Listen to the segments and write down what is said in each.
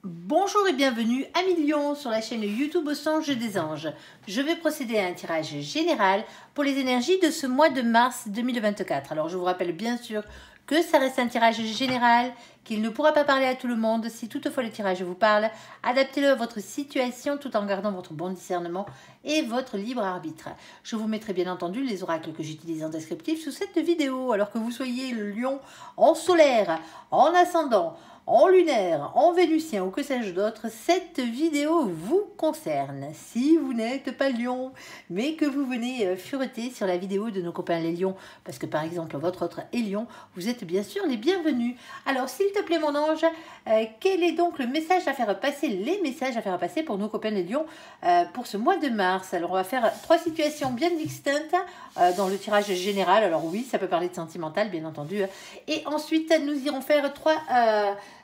Bonjour et bienvenue à Millions sur la chaîne YouTube Au Songe des Anges. Je vais procéder à un tirage général pour les énergies de ce mois de mars 2024. Alors je vous rappelle bien sûr que ça reste un tirage général, qu'il ne pourra pas parler à tout le monde. Si toutefois le tirage vous parle, adaptez-le à votre situation tout en gardant votre bon discernement et votre libre arbitre. Je vous mettrai bien entendu les oracles que j'utilise en descriptif sous cette vidéo. Alors que vous soyez le lion en solaire, en ascendant, en lunaire, en vénusien ou que sais-je d'autre, cette vidéo vous concerne. Si vous n'êtes pas lion, mais que vous venez fureter sur la vidéo de nos copains les lions, parce que par exemple votre autre est lion, vous êtes bien sûr les bienvenus. Alors s'il te plaît mon ange, quel est donc le message à faire passer, les messages à faire passer pour nos copains les lions pour ce mois de mars? Alors on va faire trois situations bien distinctes dans le tirage général. Alors oui, ça peut parler de sentimental bien entendu. Et ensuite nous irons faire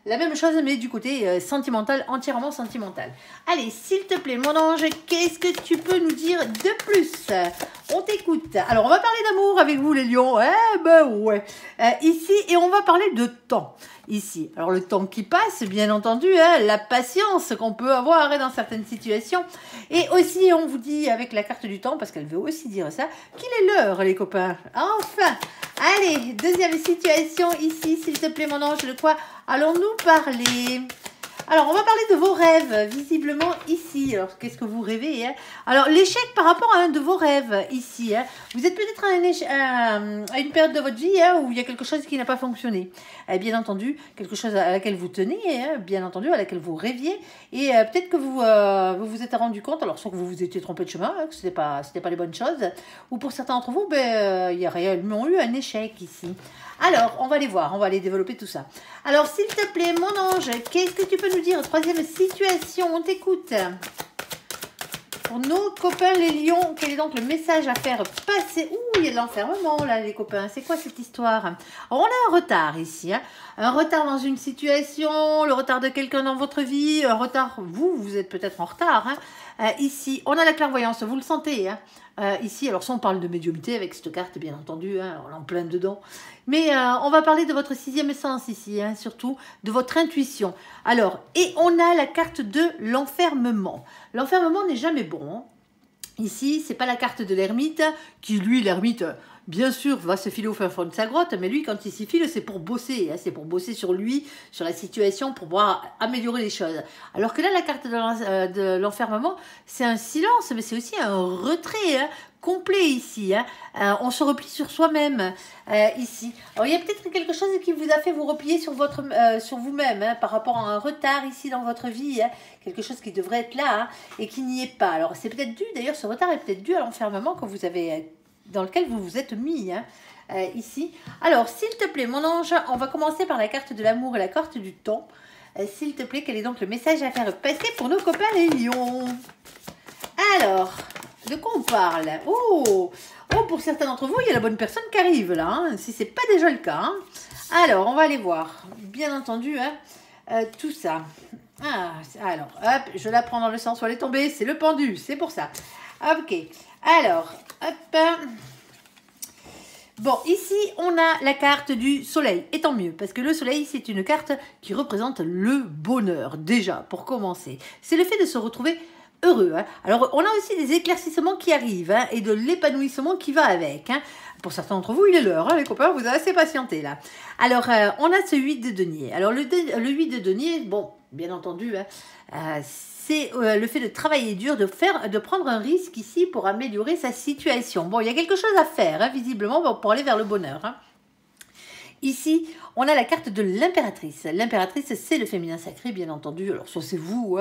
la même chose mais du côté sentimental, entièrement sentimental. Allez, s'il te plaît mon ange, qu'est-ce que tu peux nous dire de plus? On t'écoute. Alors on va parler d'amour avec vous les lions. Eh ben ouais. Ici, et on va parler de temps. Ici, alors le temps qui passe, bien entendu, la patience qu'on peut avoir dans certaines situations. Et aussi, on vous dit avec la carte du temps, parce qu'elle veut aussi dire ça, qu'il est l'heure, les copains. Enfin, allez, deuxième situation ici, s'il te plaît, mon ange, de quoi allons-nous parler? Alors, on va parler de vos rêves, visiblement ici. Alors, qu'est-ce que vous rêvez Alors, l'échec par rapport à un de vos rêves, ici. Vous êtes peut-être à une période de votre vie où il y a quelque chose qui n'a pas fonctionné. Bien entendu, quelque chose à laquelle vous tenez, bien entendu, à laquelle vous rêviez. Et peut-être que vous vous êtes rendu compte, alors soit que vous vous étiez trompé de chemin, que ce n'était pas les bonnes choses, ou pour certains d'entre vous, il y a réellement eu un échec ici. Alors, on va aller voir, on va aller développer tout ça. Alors, s'il te plaît, mon ange, qu'est-ce que tu peux nous dire? Troisième situation, on t'écoute. Pour nos copains les lions, quel est donc le message à faire passer? Ouh, il y a de l'enfermement là, les copains. C'est quoi cette histoire? Alors, on a un retard ici. Un retard dans une situation, le retard de quelqu'un dans votre vie, un retard, vous êtes peut-être en retard. Ici, on a la clairvoyance, vous le sentez. Ici, alors ça on parle de médiumnité avec cette carte bien entendu, on est en plein dedans. Mais on va parler de votre sixième sens ici, surtout de votre intuition. Alors, et on a la carte de l'enfermement. L'enfermement n'est jamais bon. Ici, c'est pas la carte de l'ermite, qui lui, l'ermite, bien sûr, va se filer au fin fond de sa grotte, mais lui, quand il s'y file, c'est pour bosser. C'est pour bosser sur lui, sur la situation, pour pouvoir améliorer les choses. Alors que là, la carte de l'enfermement, c'est un silence, mais c'est aussi un retrait complet ici. On se replie sur soi-même ici. Alors, il y a peut-être quelque chose qui vous a fait vous replier sur vous-même par rapport à un retard ici dans votre vie. Quelque chose qui devrait être là et qui n'y est pas. Alors, c'est peut-être dû, d'ailleurs, ce retard est peut-être dû à l'enfermement que vous avez dans lequel vous vous êtes mis ici. Alors, s'il te plaît, mon ange, on va commencer par la carte de l'amour et la carte du temps. S'il te plaît, quel est donc le message à faire passer pour nos copains les lions? Alors, de quoi on parle? Oh, pour certains d'entre vous, il y a la bonne personne qui arrive là, si ce n'est pas déjà le cas. Alors, on va aller voir, bien entendu, tout ça. Alors, hop, je la prends dans le sens où elle est tombée, c'est le pendu, c'est pour ça. Ok, alors, hop. Bon, ici, on a la carte du soleil, et tant mieux, parce que le soleil, c'est une carte qui représente le bonheur, déjà, pour commencer. C'est le fait de se retrouver heureux. Alors, on a aussi des éclaircissements qui arrivent, et de l'épanouissement qui va avec. Pour certains d'entre vous, il est l'heure, les copains, vous avez assez patienté, là. Alors, on a ce 8 de denier. Alors, le 8 de denier, bon, bien entendu, c'est le fait de travailler dur, de prendre un risque ici pour améliorer sa situation. Bon, il y a quelque chose à faire, visiblement, pour aller vers le bonheur. Ici, on a la carte de l'impératrice. L'impératrice, c'est le féminin sacré, bien entendu. Alors, soit c'est vous,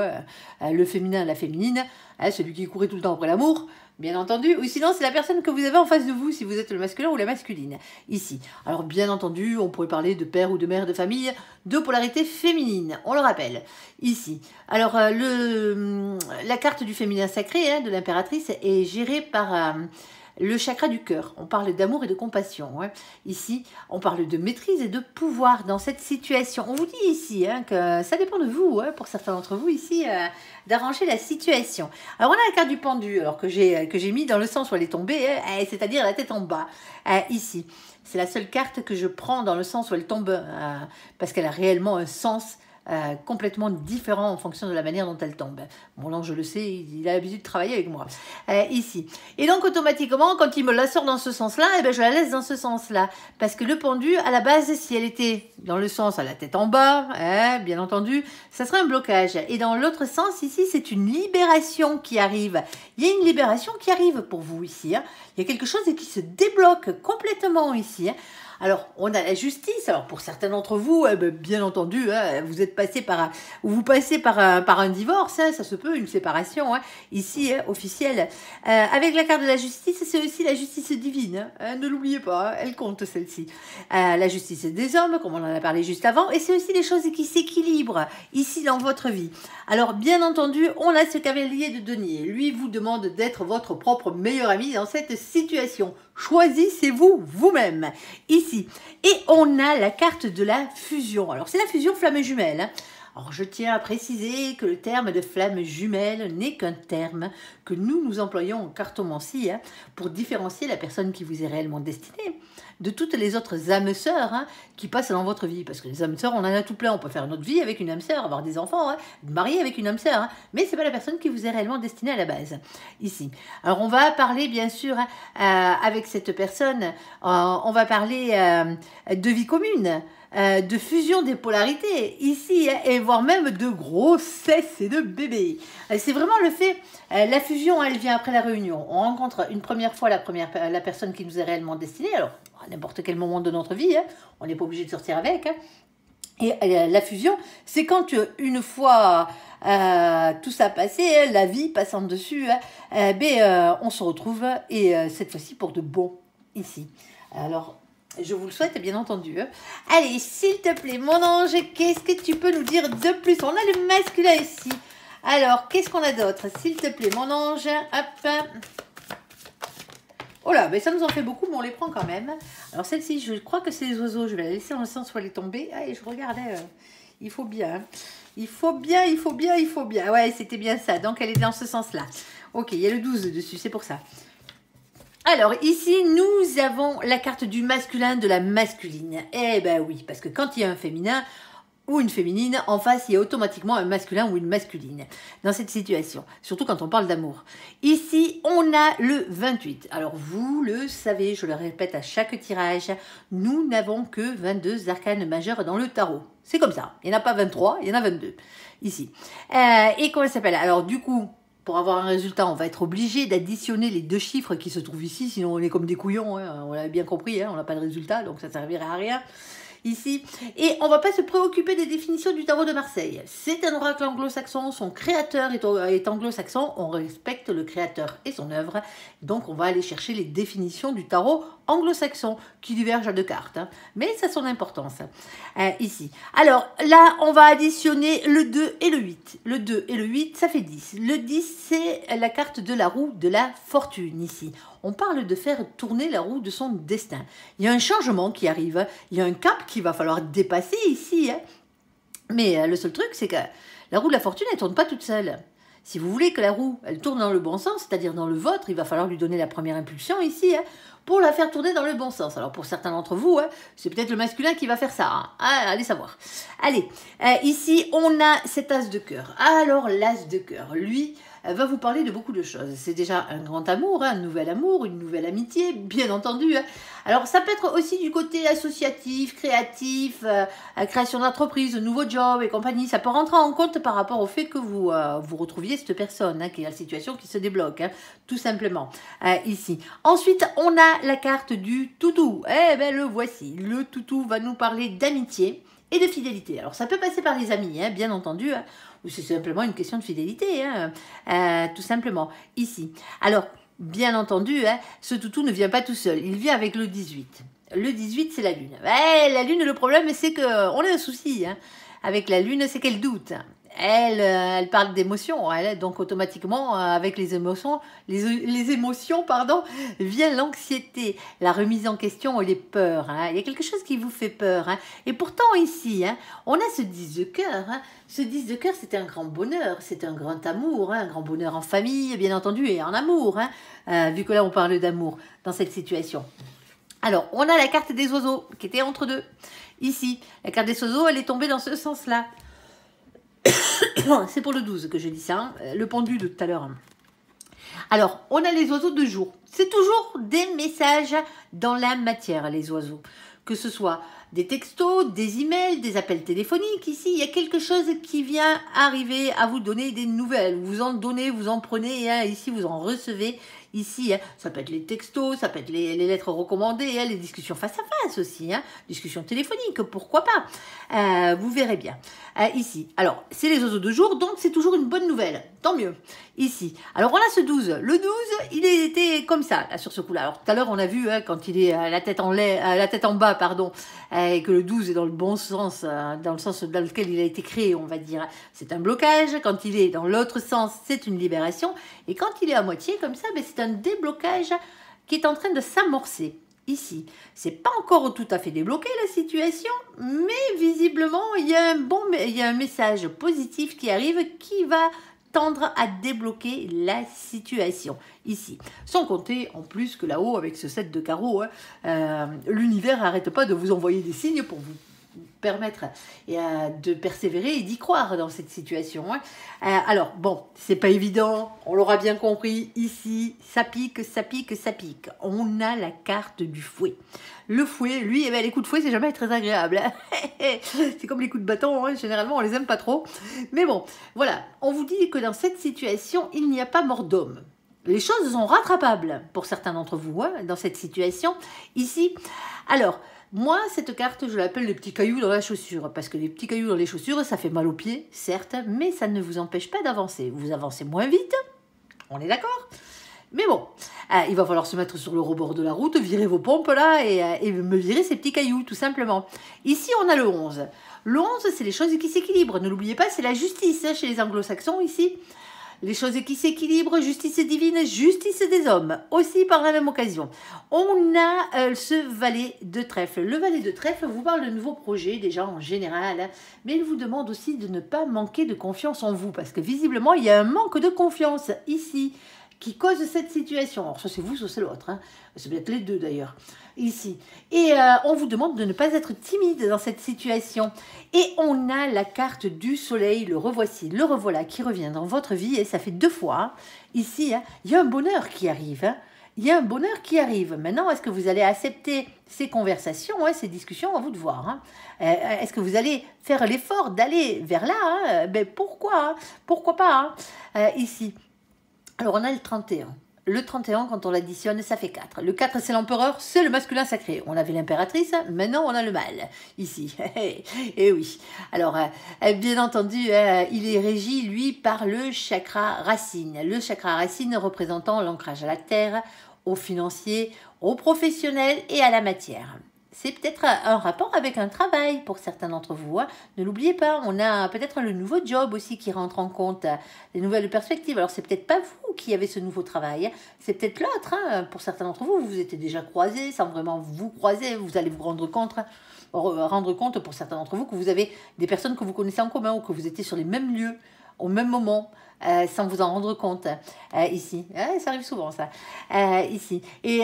le féminin, la féminine, celui qui courait tout le temps après l'amour, bien entendu. Ou sinon, c'est la personne que vous avez en face de vous, si vous êtes le masculin ou la masculine. Ici. Alors, bien entendu, on pourrait parler de père ou de mère de famille, de polarité féminine, on le rappelle. Ici. Alors, la carte du féminin sacré, de l'impératrice, est gérée par le chakra du cœur. On parle d'amour et de compassion. Ici, on parle de maîtrise et de pouvoir dans cette situation. On vous dit ici que ça dépend de vous, pour certains d'entre vous ici, d'arranger la situation. Alors, on a la carte du pendu, alors que j'ai mis dans le sens où elle est tombée, c'est-à-dire la tête en bas, ici. C'est la seule carte que je prends dans le sens où elle tombe, parce qu'elle a réellement un sens complètement différent en fonction de la manière dont elle tombe. Bon, l'ange, je le sais, il a l'habitude de travailler avec moi, ici. Et donc, automatiquement, quand il me la sort dans ce sens-là, eh ben, je la laisse dans ce sens-là. Parce que le pendu, à la base, si elle était dans le sens à la tête en bas, bien entendu, ça serait un blocage. Et dans l'autre sens, ici, c'est une libération qui arrive. Il y a une libération qui arrive pour vous ici. Hein. Il y a quelque chose qui se débloque complètement ici. Hein. Alors, on a la justice. Alors, pour certains d'entre vous, bien entendu, hein, vous passez par un divorce, hein, ça se peut, une séparation, hein, ici, hein, officielle. Avec la carte de la justice, c'est aussi la justice divine. Hein, ne l'oubliez pas, hein, elle compte celle-ci. La justice des hommes, comme on en a parlé juste avant, et c'est aussi des choses qui s'équilibrent ici dans votre vie. Alors, bien entendu, on a ce cavalier de denier. Lui vous demande d'être votre propre meilleur ami dans cette situation. Choisissez-vous vous-même. Ici. Et on a la carte de la fusion. Alors, c'est la fusion flamme jumelle. Hein. Alors, je tiens à préciser que le terme de flamme jumelle n'est qu'un terme que nous employons en cartomancie hein, pour différencier la personne qui vous est réellement destinée de toutes les autres âmes sœurs hein, qui passent dans votre vie. Parce que les âmes sœurs, on en a tout plein. On peut faire notre vie avec une âme sœur, avoir des enfants, hein, marier avec une âme sœur. Hein, mais ce n'est pas la personne qui vous est réellement destinée à la base. Ici. Alors, on va parler, bien sûr, avec cette personne, on va parler de vie commune. De fusion des polarités ici, hein, et voire même de grossesse et de bébé. C'est vraiment le fait, la fusion, elle vient après la réunion. On rencontre une première fois la personne qui nous est réellement destinée, alors à n'importe quel moment de notre vie, hein, on n'est pas obligé de sortir avec. Hein. Et la fusion, c'est quand une fois tout ça passé, la vie passant dessus, hein, on se retrouve, et cette fois-ci pour de bon, ici. Alors, je vous le souhaite, bien entendu. Hein. Allez, s'il te plaît, mon ange, qu'est-ce que tu peux nous dire de plus? On a le masculin ici. Alors, qu'est-ce qu'on a d'autre? S'il te plaît, mon ange. Hop. Oh là, ben ça nous en fait beaucoup, mais on les prend quand même. Alors, celle-ci, je crois que c'est les oiseaux. Je vais la laisser dans le sens où elle est tombée. Allez, je regardais. Il faut bien. Hein. Il faut bien. Ouais, c'était bien ça. Donc, elle est dans ce sens-là. Ok, il y a le 12 dessus, c'est pour ça. Alors, ici, nous avons la carte du masculin, de la masculine. Eh ben oui, parce que quand il y a un féminin ou une féminine, en face, il y a automatiquement un masculin ou une masculine dans cette situation. Surtout quand on parle d'amour. Ici, on a le 28. Alors, vous le savez, je le répète à chaque tirage, nous n'avons que 22 arcanes majeures dans le tarot. C'est comme ça. Il n'y en a pas 23, il y en a 22. Ici. Et comment ça s'appelle? Alors, du coup... Pour avoir un résultat, on va être obligé d'additionner les deux chiffres qui se trouvent ici, sinon on est comme des couillons, hein, on l'avait bien compris, hein, on n'a pas de résultat, donc ça ne servirait à rien. Ici, et on ne va pas se préoccuper des définitions du tarot de Marseille. C'est un oracle anglo-saxon, son créateur est anglo-saxon, on respecte le créateur et son œuvre, donc on va aller chercher les définitions du tarot anglo-saxon qui divergent à deux cartes, hein. Mais ça a son importance ici. Alors là, on va additionner le 2 et le 8. Le 2 et le 8, ça fait 10. Le 10, c'est la carte de la roue de la fortune ici. On parle de faire tourner la roue de son destin. Il y a un changement qui arrive, il y a un cap qu'il va falloir dépasser ici. Hein. Mais le seul truc, c'est que la roue de la fortune, elle ne tourne pas toute seule. Si vous voulez que la roue, elle tourne dans le bon sens, c'est-à-dire dans le vôtre, il va falloir lui donner la première impulsion ici, hein, pour la faire tourner dans le bon sens. Alors pour certains d'entre vous, hein, c'est peut-être le masculin qui va faire ça. Hein. Ah, allez savoir. Allez, ici, on a cet as de cœur. Alors l'as de cœur, lui... va vous parler de beaucoup de choses. C'est déjà un grand amour, hein, un nouvel amour, une nouvelle amitié, bien entendu. Hein. Alors, ça peut être aussi du côté associatif, créatif, création d'entreprise, nouveau job et compagnie. Ça peut rentrer en compte par rapport au fait que vous vous retrouviez cette personne, hein, qui est la situation qui se débloque, hein, tout simplement, ici. Ensuite, on a la carte du toutou. Eh bien, le voici. Le toutou va nous parler d'amitié et de fidélité. Alors, ça peut passer par les amis, hein, bien entendu, hein, ou c'est simplement une question de fidélité, hein, tout simplement, ici. Alors, bien entendu, hein, ce toutou ne vient pas tout seul, il vient avec le 18. Le 18, c'est la lune. Ouais, la lune, le problème, c'est qu'on a un souci, hein, avec la lune, c'est qu'elle doute. Elle parle d'émotions, donc automatiquement, avec les émotions, pardon, vient l'anxiété, la remise en question et les peurs. Hein. Il y a quelque chose qui vous fait peur. Hein. Et pourtant, ici, hein, on a ce 10 de cœur. Hein. Ce 10 de cœur, c'est un grand bonheur, c'est un grand amour, hein, un grand bonheur en famille, bien entendu, et en amour, hein, vu que là, on parle d'amour dans cette situation. Alors, on a la carte des oiseaux qui était entre deux. Ici, la carte des oiseaux, elle est tombée dans ce sens-là. C'est pour le 12 que je dis ça, hein, le pendu de tout à l'heure. Alors, on a les oiseaux de jour. C'est toujours des messages dans la matière, les oiseaux. Que ce soit des textos, des emails, des appels téléphoniques. Ici, il y a quelque chose qui vient arriver à vous donner des nouvelles. Vous en donnez, vous en prenez, hein, ici, vous en recevez. Ici, hein, ça peut être les textos, ça peut être les lettres recommandées, hein, les discussions face à face aussi, hein, discussions téléphoniques, pourquoi pas. Vous verrez bien. Ici, alors, c'est les oiseaux de jour, donc c'est toujours une bonne nouvelle. Tant mieux. Ici, alors on a ce 12. Le 12, il était comme ça, là, sur ce coup-là. Alors, tout à l'heure, on a vu, hein, quand il est la tête en bas, pardon, et que le 12 est dans le bon sens, dans le sens dans lequel il a été créé, on va dire. C'est un blocage. Quand il est dans l'autre sens, c'est une libération. Et quand il est à moitié, comme ça, ben, c'est un déblocage qui est en train de s'amorcer. Ici, c'est pas encore tout à fait débloqué la situation, mais visiblement, il y a un message positif qui arrive qui va tendre à débloquer la situation ici. Sans compter en plus que là-haut, avec ce 7 de carreau, hein, l'univers n'arrête pas de vous envoyer des signes pour vous permettre de persévérer et d'y croire dans cette situation. Hein. Alors, bon, c'est pas évident, on l'aura bien compris, ici, ça pique, ça pique, ça pique. On a la carte du fouet. Le fouet, lui, eh ben, les coups de fouet, c'est jamais très agréable. Hein. C'est comme les coups de bâton, hein. Généralement, on les aime pas trop. Mais bon, voilà, on vous dit que dans cette situation, il n'y a pas mort d'homme. Les choses sont rattrapables pour certains d'entre vous, hein, dans cette situation. Ici, alors, moi, cette carte, je l'appelle les petits cailloux dans la chaussure, parce que les petits cailloux dans les chaussures, ça fait mal aux pieds, certes, mais ça ne vous empêche pas d'avancer. Vous avancez moins vite, on est d'accord? Mais bon, il va falloir se mettre sur le rebord de la route, virer vos pompes là, et me virer ces petits cailloux, tout simplement. Ici, on a le 11. Le 11, c'est les choses qui s'équilibrent. Ne l'oubliez pas, c'est la justice, hein, chez les anglo-saxons, ici. Les choses qui s'équilibrent, justice divine, justice des hommes, aussi par la même occasion. On a ce valet de trèfle. Le valet de trèfle vous parle de nouveaux projets, déjà en général, hein, mais il vous demande aussi de ne pas manquer de confiance en vous, parce que visiblement, il y a un manque de confiance ici qui cause cette situation. Alors, soit c'est vous, soit c'est l'autre. Hein. C'est peut-être les deux d'ailleurs, ici. Et on vous demande de ne pas être timide dans cette situation. Et on a la carte du soleil, le revoici, le revoilà, qui revient dans votre vie, et ça fait 2 fois. Hein. Ici, hein, il y a un bonheur qui arrive. Hein. Il y a un bonheur qui arrive. Maintenant, est-ce que vous allez accepter ces conversations, hein, ces discussions? À vous de voir. Hein. Est-ce que vous allez faire l'effort d'aller vers là? Hein. Ben, pourquoi? Hein. Pourquoi pas? Hein. Ici. Alors, on a le 31. Le 31, quand on l'additionne, ça fait 4. Le 4, c'est l'empereur, c'est le masculin sacré. On avait l'impératrice, maintenant on a le mâle, ici. Et oui. Alors, bien entendu, il est régi, lui, par le chakra racine. Le chakra racine représentant l'ancrage à la terre, au financier, au professionnel et à la matière. C'est peut-être un rapport avec un travail pour certains d'entre vous. Hein. Ne l'oubliez pas, on a peut-être le nouveau job aussi qui rentre en compte, les nouvelles perspectives. Alors, c'est peut-être pas vous qui avez ce nouveau travail, hein. C'est peut-être l'autre. Hein. Pour certains d'entre vous, vous étiez déjà croisés, sans vraiment vous croiser, vous allez vous rendre compte pour certains d'entre vous que vous avez des personnes que vous connaissez en commun ou que vous étiez sur les mêmes lieux au même moment. Sans vous en rendre compte, ici. Ça arrive souvent, ça. Ici. Et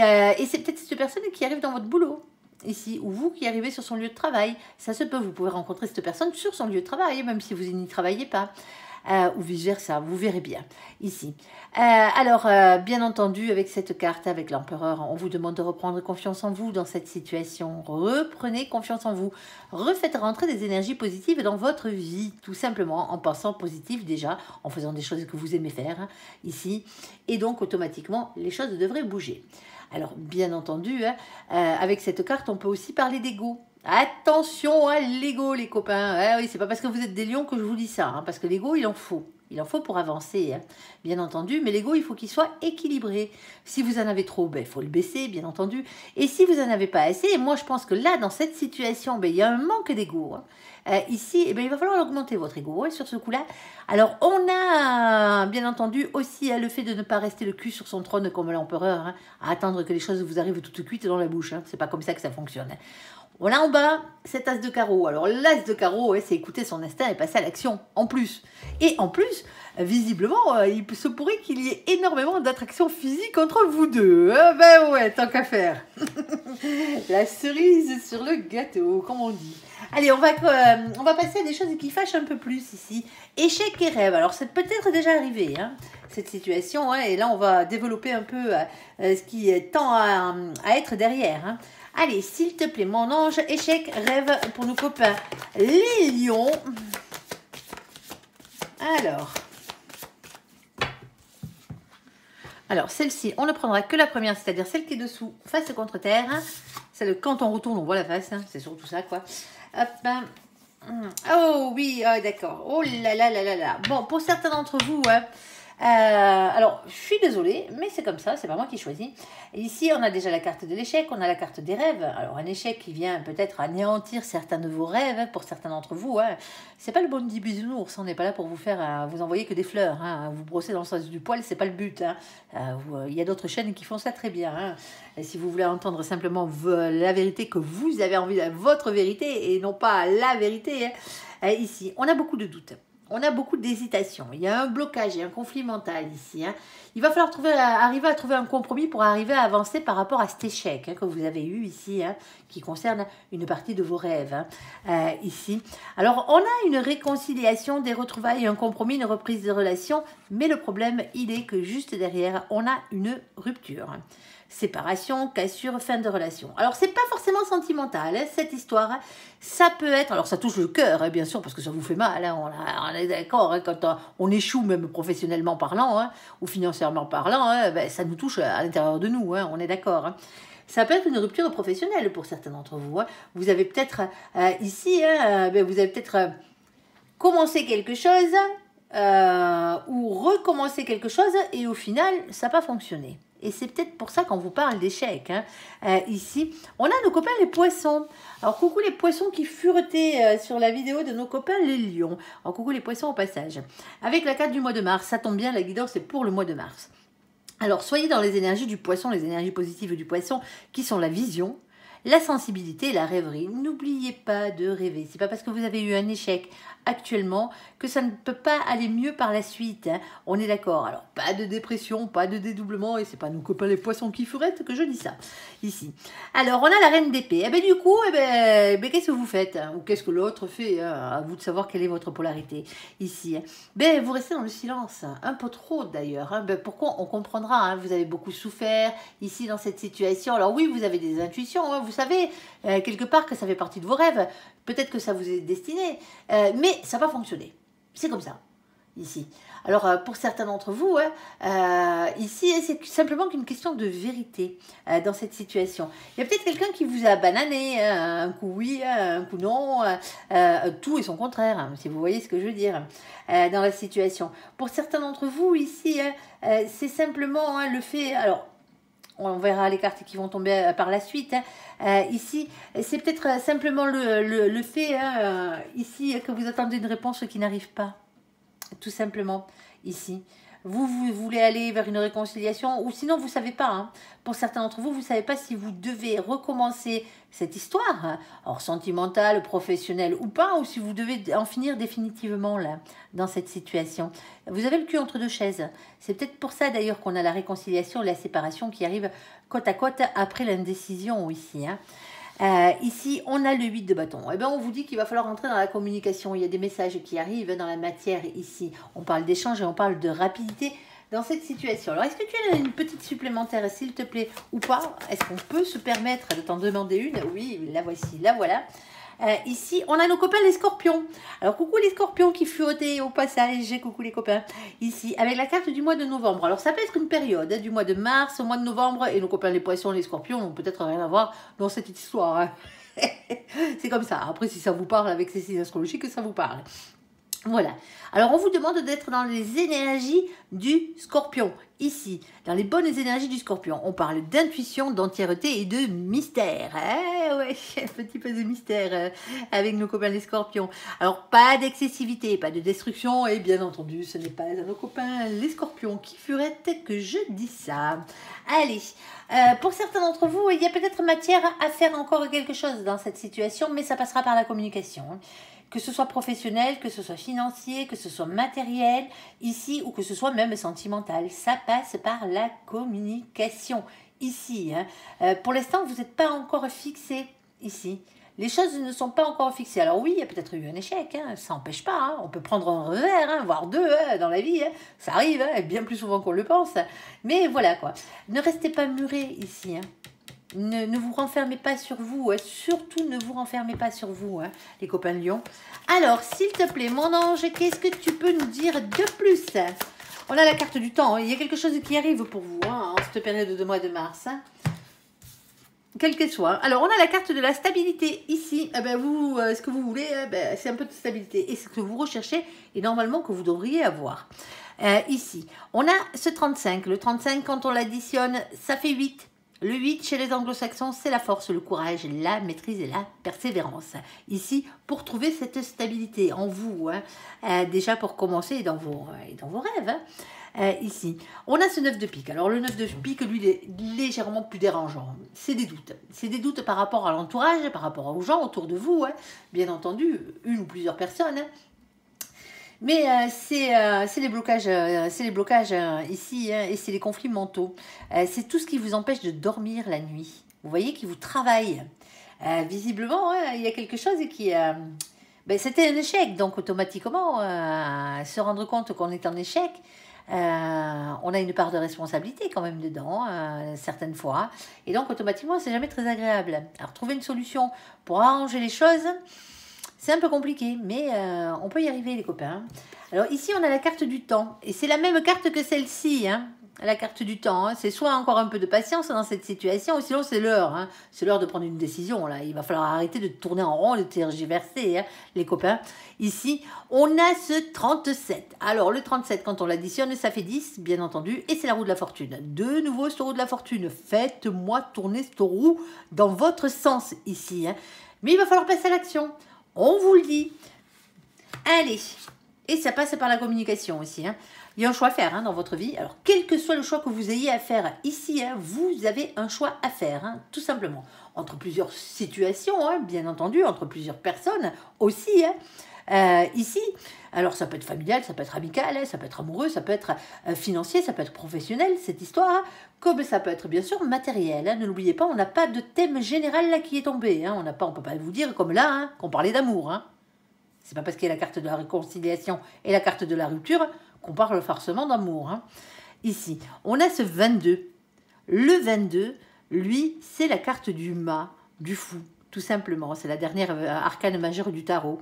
c'est peut-être cette personne qui arrive dans votre boulot. Ici, ou vous qui arrivez sur son lieu de travail. Ça se peut, vous pouvez rencontrer cette personne sur son lieu de travail, même si vous n'y travaillez pas. Ou vice-versa, vous verrez bien, ici. Alors, bien entendu, avec cette carte, avec l'empereur, on vous demande de reprendre confiance en vous dans cette situation. Reprenez confiance en vous. Refaites rentrer des énergies positives dans votre vie, tout simplement, en pensant positif déjà, en faisant des choses que vous aimez faire, hein, ici. Et donc, automatiquement, les choses devraient bouger. Alors, bien entendu, hein, avec cette carte, on peut aussi parler d'ego. Attention à l'ego, les copains. Oui, c'est pas parce que vous êtes des lions que je vous dis ça, hein, parce que l'ego, il en faut. Il en faut pour avancer, hein, bien entendu. Mais l'ego, il faut qu'il soit équilibré. Si vous en avez trop, il faut le baisser, bien entendu. Et si vous en avez pas assez, et moi, je pense que là, dans cette situation, il y a un manque d'ego. Hein. Ici, il va falloir augmenter votre ego sur ce coup-là. Alors, on a, bien entendu, aussi le fait de ne pas rester le cul sur son trône comme l'empereur, hein, à attendre que les choses vous arrivent toutes cuites dans la bouche. Hein. C'est pas comme ça que ça fonctionne. Hein. On a en bas cet as de carreau. Alors l'as de carreau, ouais, c'est écouter son instinct et passer à l'action en plus. Et en plus, visiblement, il se pourrait qu'il y ait énormément d'attractions physiques entre vous deux. Ben ouais, tant qu'à faire. La cerise sur le gâteau, comme on dit. Allez, on va passer à des choses qui fâchent un peu plus ici. Échec et rêve. Alors, c'est peut-être déjà arrivé, hein, cette situation. Hein, et là, on va développer un peu ce qui tend à être derrière. Hein. Allez, s'il te plaît, mon ange, échec, rêve pour nos copains. Les lions. Alors celle-ci, on ne prendra que la première, c'est-à-dire celle qui est dessous, face contre terre. Hein. Celle quand on retourne, on voit la face. Hein. C'est surtout ça, quoi. Hop, ben. Oh oui, oh, d'accord. Oh là là là là là. Bon, pour certains d'entre vous, hein, alors, je suis désolée, mais c'est comme ça, c'est pas moi qui choisis. Et ici, on a déjà la carte de l'échec, on a la carte des rêves. Alors, un échec qui vient peut-être anéantir certains de vos rêves, pour certains d'entre vous. Hein. C'est pas le bon petit bisounours, on n'est pas là pour vous faire, vous envoyer que des fleurs. Hein. Vous brosser dans le sens du poil, c'est pas le but. Hein. Il y a d'autres chaînes qui font ça très bien. Hein. Et si vous voulez entendre simplement la vérité que vous avez envie, votre vérité, et non pas la vérité, hein, ici, on a beaucoup de doutes. On a beaucoup d'hésitation. Il y a un blocage, il y a un conflit mental ici. Hein. Il va falloir arriver à trouver un compromis pour arriver à avancer par rapport à cet échec hein, que vous avez eu ici, hein, qui concerne une partie de vos rêves. Hein, ici. Alors, on a une réconciliation, des retrouvailles, un compromis, une reprise de relation. Mais le problème, il est que juste derrière, on a une rupture. Séparation, cassure, fin de relation. Alors, c'est pas forcément sentimental, hein, cette histoire. Hein. Ça peut être... Alors, ça touche le cœur, hein, bien sûr, parce que ça vous fait mal. Hein, on est d'accord, hein, quand on échoue, même professionnellement parlant, hein, ou financièrement parlant, hein, ben, ça nous touche à l'intérieur de nous, hein, on est d'accord. Hein. Ça peut être une rupture professionnelle pour certains d'entre vous. Hein. Vous avez peut-être, ici, hein, vous avez peut-être commencé quelque chose, ou recommencer quelque chose, et au final, ça n'a pas fonctionné. Et c'est peut-être pour ça qu'on vous parle d'échec. Hein. Ici, on a nos copains les poissons. Alors, coucou les poissons qui furetaient sur la vidéo de nos copains les lions. Alors, coucou les poissons au passage. Avec la carte du mois de mars, ça tombe bien, la guidance c'est pour le mois de mars. Alors, soyez dans les énergies du poisson, les énergies positives du poisson, qui sont la vision, la sensibilité et la rêverie. N'oubliez pas de rêver. C'est pas parce que vous avez eu un échec actuellement que ça ne peut pas aller mieux par la suite. Hein. On est d'accord. Alors, pas de dépression, pas de dédoublement, et c'est pas nos copains les poissons qui furettent que je dis ça, ici. Alors, on a la reine d'épée. Eh ben, du coup, qu'est-ce que vous faites hein, ou qu'est-ce que l'autre fait hein, à vous de savoir quelle est votre polarité, ici. Ben, vous restez dans le silence, un peu trop d'ailleurs. Hein. Ben, pourquoi on comprendra, hein, vous avez beaucoup souffert, ici, dans cette situation. Alors oui, vous avez des intuitions, hein, vous savez, quelque part, que ça fait partie de vos rêves. Peut-être que ça vous est destiné, mais ça va fonctionner. C'est comme ça, ici. Alors, pour certains d'entre vous, ici, c'est simplement qu'une question de vérité dans cette situation. Il y a peut-être quelqu'un qui vous a banané, un coup oui, un coup non, tout et son contraire, hein, si vous voyez ce que je veux dire, dans la situation. Pour certains d'entre vous, ici, c'est simplement le fait... Alors, on verra les cartes qui vont tomber par la suite. Hein. Ici, c'est peut-être simplement le fait, hein, ici, que vous attendez une réponse qui n'arrive pas. Tout simplement, ici. Vous voulez aller vers une réconciliation, ou sinon, vous ne savez pas. Hein. Pour certains d'entre vous, vous ne savez pas si vous devez recommencer cette histoire, hein, or sentimentale, professionnelle ou pas, ou si vous devez en finir définitivement là, dans cette situation. Vous avez le cul entre deux chaises. C'est peut-être pour ça d'ailleurs qu'on a la réconciliation et la séparation qui arrivent côte à côte après l'indécision ici. Hein. Ici, on a le 8 de bâton. Eh bien, on vous dit qu'il va falloir entrer dans la communication. Il y a des messages qui arrivent dans la matière ici. On parle d'échange et on parle de rapidité dans cette situation. Alors, est-ce que tu as une petite supplémentaire, s'il te plaît, ou pas? Est-ce qu'on peut se permettre de t'en demander une? Oui, la voici, la voilà. Ici, on a nos copains les scorpions. Alors, coucou les scorpions qui furetaient au passage. Coucou les copains. Ici, avec la carte du mois de novembre. Alors, ça peut être une période, hein, du mois de mars au mois de novembre. Et nos copains les poissons, les scorpions n'ont peut-être rien à voir dans cette histoire. Hein. C'est comme ça. Après, si ça vous parle avec ces signes astrologiques, ça vous parle. Voilà. Alors, on vous demande d'être dans les énergies du Scorpion. Ici, dans les bonnes énergies du Scorpion. On parle d'intuition, d'entièreté et de mystère. Eh ouais, un petit peu de mystère avec nos copains les Scorpions. Alors, pas d'excessivité, pas de destruction. Et bien entendu, ce n'est pas à nos copains les Scorpions qui feraient que je dis ça. Allez, pour certains d'entre vous, il y a peut-être matière à faire encore quelque chose dans cette situation, mais ça passera par la communication. Que ce soit professionnel, que ce soit financier, que ce soit matériel, ici, ou que ce soit même sentimental. Ça passe par la communication, ici. Pour l'instant, vous n'êtes pas encore fixé, ici. Les choses ne sont pas encore fixées. Alors oui, il y a peut-être eu un échec, ça n'empêche pas. On peut prendre un revers, voire deux dans la vie. Ça arrive, bien plus souvent qu'on le pense. Mais voilà, quoi. Ne restez pas murés ici. Ne vous renfermez pas sur vous, surtout ne vous renfermez pas sur vous, les copains Lion. Alors, s'il te plaît, mon ange, qu'est-ce que tu peux nous dire de plus? On a la carte du temps, il y a quelque chose qui arrive pour vous en cette période de mois de mars. Quelle qu'elle soit. Alors, on a la carte de la stabilité ici. Vous, ce que vous voulez, c'est un peu de stabilité. Et ce que vous recherchez, et normalement que vous devriez avoir. Ici, on a ce 35. Le 35, quand on l'additionne, ça fait 8. Le 8, chez les anglo-saxons, c'est la force, le courage, la maîtrise et la persévérance. Ici, pour trouver cette stabilité en vous, déjà pour commencer dans vos rêves. Ici, on a ce 9 de pique. Alors, le 9 de pique, lui, il est légèrement plus dérangeant. C'est des doutes. C'est des doutes par rapport à l'entourage, par rapport aux gens autour de vous, bien entendu, une ou plusieurs personnes. Mais c'est les blocages, ici, et c'est les conflits mentaux. C'est tout ce qui vous empêche de dormir la nuit. Vous voyez, qui vous travaille. Visiblement, il y a quelque chose qui... c'était un échec, donc automatiquement, se rendre compte qu'on est en échec, on a une part de responsabilité quand même dedans, certaines fois. Et donc, automatiquement, c'est jamais très agréable. Alors, trouver une solution pour arranger les choses... C'est un peu compliqué, mais on peut y arriver, les copains. Alors ici, on a la carte du temps. Et c'est la même carte que celle-ci, la carte du temps. C'est soit encore un peu de patience dans cette situation, ou sinon c'est l'heure. C'est l'heure de prendre une décision. Là. Il va falloir arrêter de tourner en rond, de tergiverser, les copains. Ici, on a ce 37. Alors, le 37, quand on l'additionne, ça fait 10, bien entendu. Et c'est la roue de la fortune. De nouveau, cette roue de la fortune. Faites-moi tourner cette roue dans votre sens, ici. Mais il va falloir passer à l'action. On vous le dit. Allez. Et ça passe par la communication aussi. Il y a un choix à faire dans votre vie. Alors, quel que soit le choix que vous ayez à faire ici, vous avez un choix à faire, tout simplement. Entre plusieurs situations, bien entendu, entre plusieurs personnes aussi. Ici, alors ça peut être familial, ça peut être amical, ça peut être amoureux, ça peut être financier, ça peut être professionnel, cette histoire, comme ça peut être bien sûr matériel. Ne l'oubliez pas, on n'a pas de thème général là qui est tombé. On peut pas vous dire comme là qu'on parlait d'amour. C'est pas parce qu'il y a la carte de la réconciliation et la carte de la rupture qu'on parle forcément d'amour. Ici, on a ce 22. Le 22, lui, c'est la carte du mât, du fou, tout simplement. C'est la dernière arcane majeure du tarot.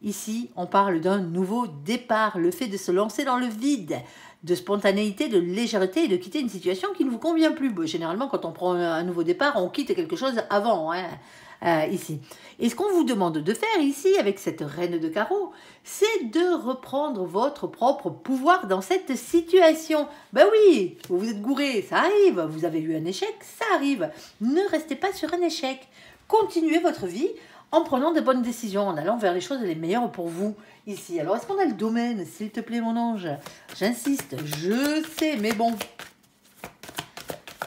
Ici, on parle d'un nouveau départ, le fait de se lancer dans le vide, de spontanéité, de légèreté et de quitter une situation qui ne vous convient plus. Généralement, quand on prend un nouveau départ, on quitte quelque chose avant, ici. Et ce qu'on vous demande de faire ici, avec cette reine de carreau, c'est de reprendre votre propre pouvoir dans cette situation. Ben oui, vous vous êtes gouré, ça arrive. Vous avez eu un échec, ça arrive. Ne restez pas sur un échec. Continuez votre vie en prenant de bonnes décisions, en allant vers les choses les meilleures pour vous, ici. Alors, est-ce qu'on a le domaine, s'il te plaît, mon ange? J'insiste, je sais, mais bon.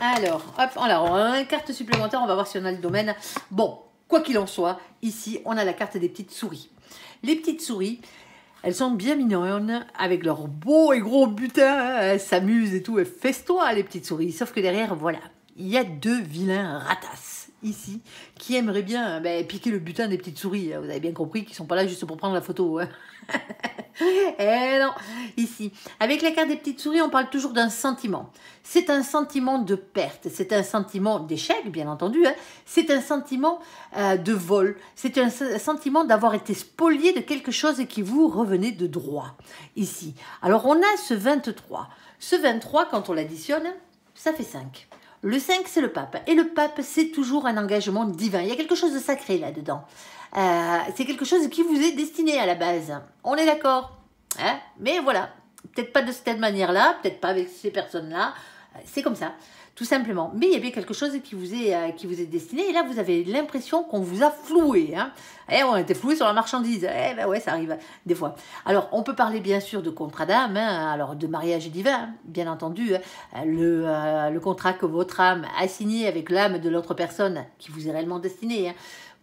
Alors, hop, alors, on a une carte supplémentaire, on va voir si on a le domaine. Bon, quoi qu'il en soit, ici, on a la carte des petites souris. Les petites souris, elles sont bien mignonnes, avec leur beau et gros butin, elles s'amusent et tout, elles festoient, les petites souris. Sauf que derrière, voilà, il y a deux vilains ratasses ici, qui aimeraient bien piquer le butin des petites souris. Vous avez bien compris qu'ils ne sont pas là juste pour prendre la photo. Eh non, ici, avec la carte des petites souris, on parle toujours d'un sentiment. C'est un sentiment de perte, c'est un sentiment d'échec, bien entendu. C'est un sentiment de vol, c'est un sentiment d'avoir été spolié de quelque chose qui vous revenait de droit, ici. Alors, on a ce 23. Ce 23, quand on l'additionne, ça fait 5. Le 5, c'est le pape. Et le pape, c'est toujours un engagement divin. Il y a quelque chose de sacré là-dedans. c'est quelque chose qui vous est destiné à la base. On est d'accord, hein? Mais voilà, peut-être pas de cette manière-là, peut-être pas avec ces personnes-là. C'est comme ça, tout simplement. Mais il y a bien quelque chose qui vous est destiné. Et là, vous avez l'impression qu'on vous a floué. Hein. Et on a été floué sur la marchandise. Eh ben ouais, ça arrive des fois. Alors, on peut parler bien sûr de contrat d'âme, hein, alors de mariage divin, hein, bien entendu. Hein, le contrat que votre âme a signé avec l'âme de l'autre personne qui vous est réellement destinée. Hein,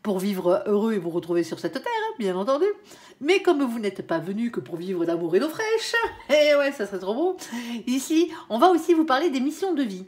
pour vivre heureux et vous retrouver sur cette terre, hein, bien entendu. Mais comme vous n'êtes pas venu que pour vivre d'amour et d'eau fraîche, et ouais, ça serait trop beau. Ici, on va aussi vous parler des missions de vie.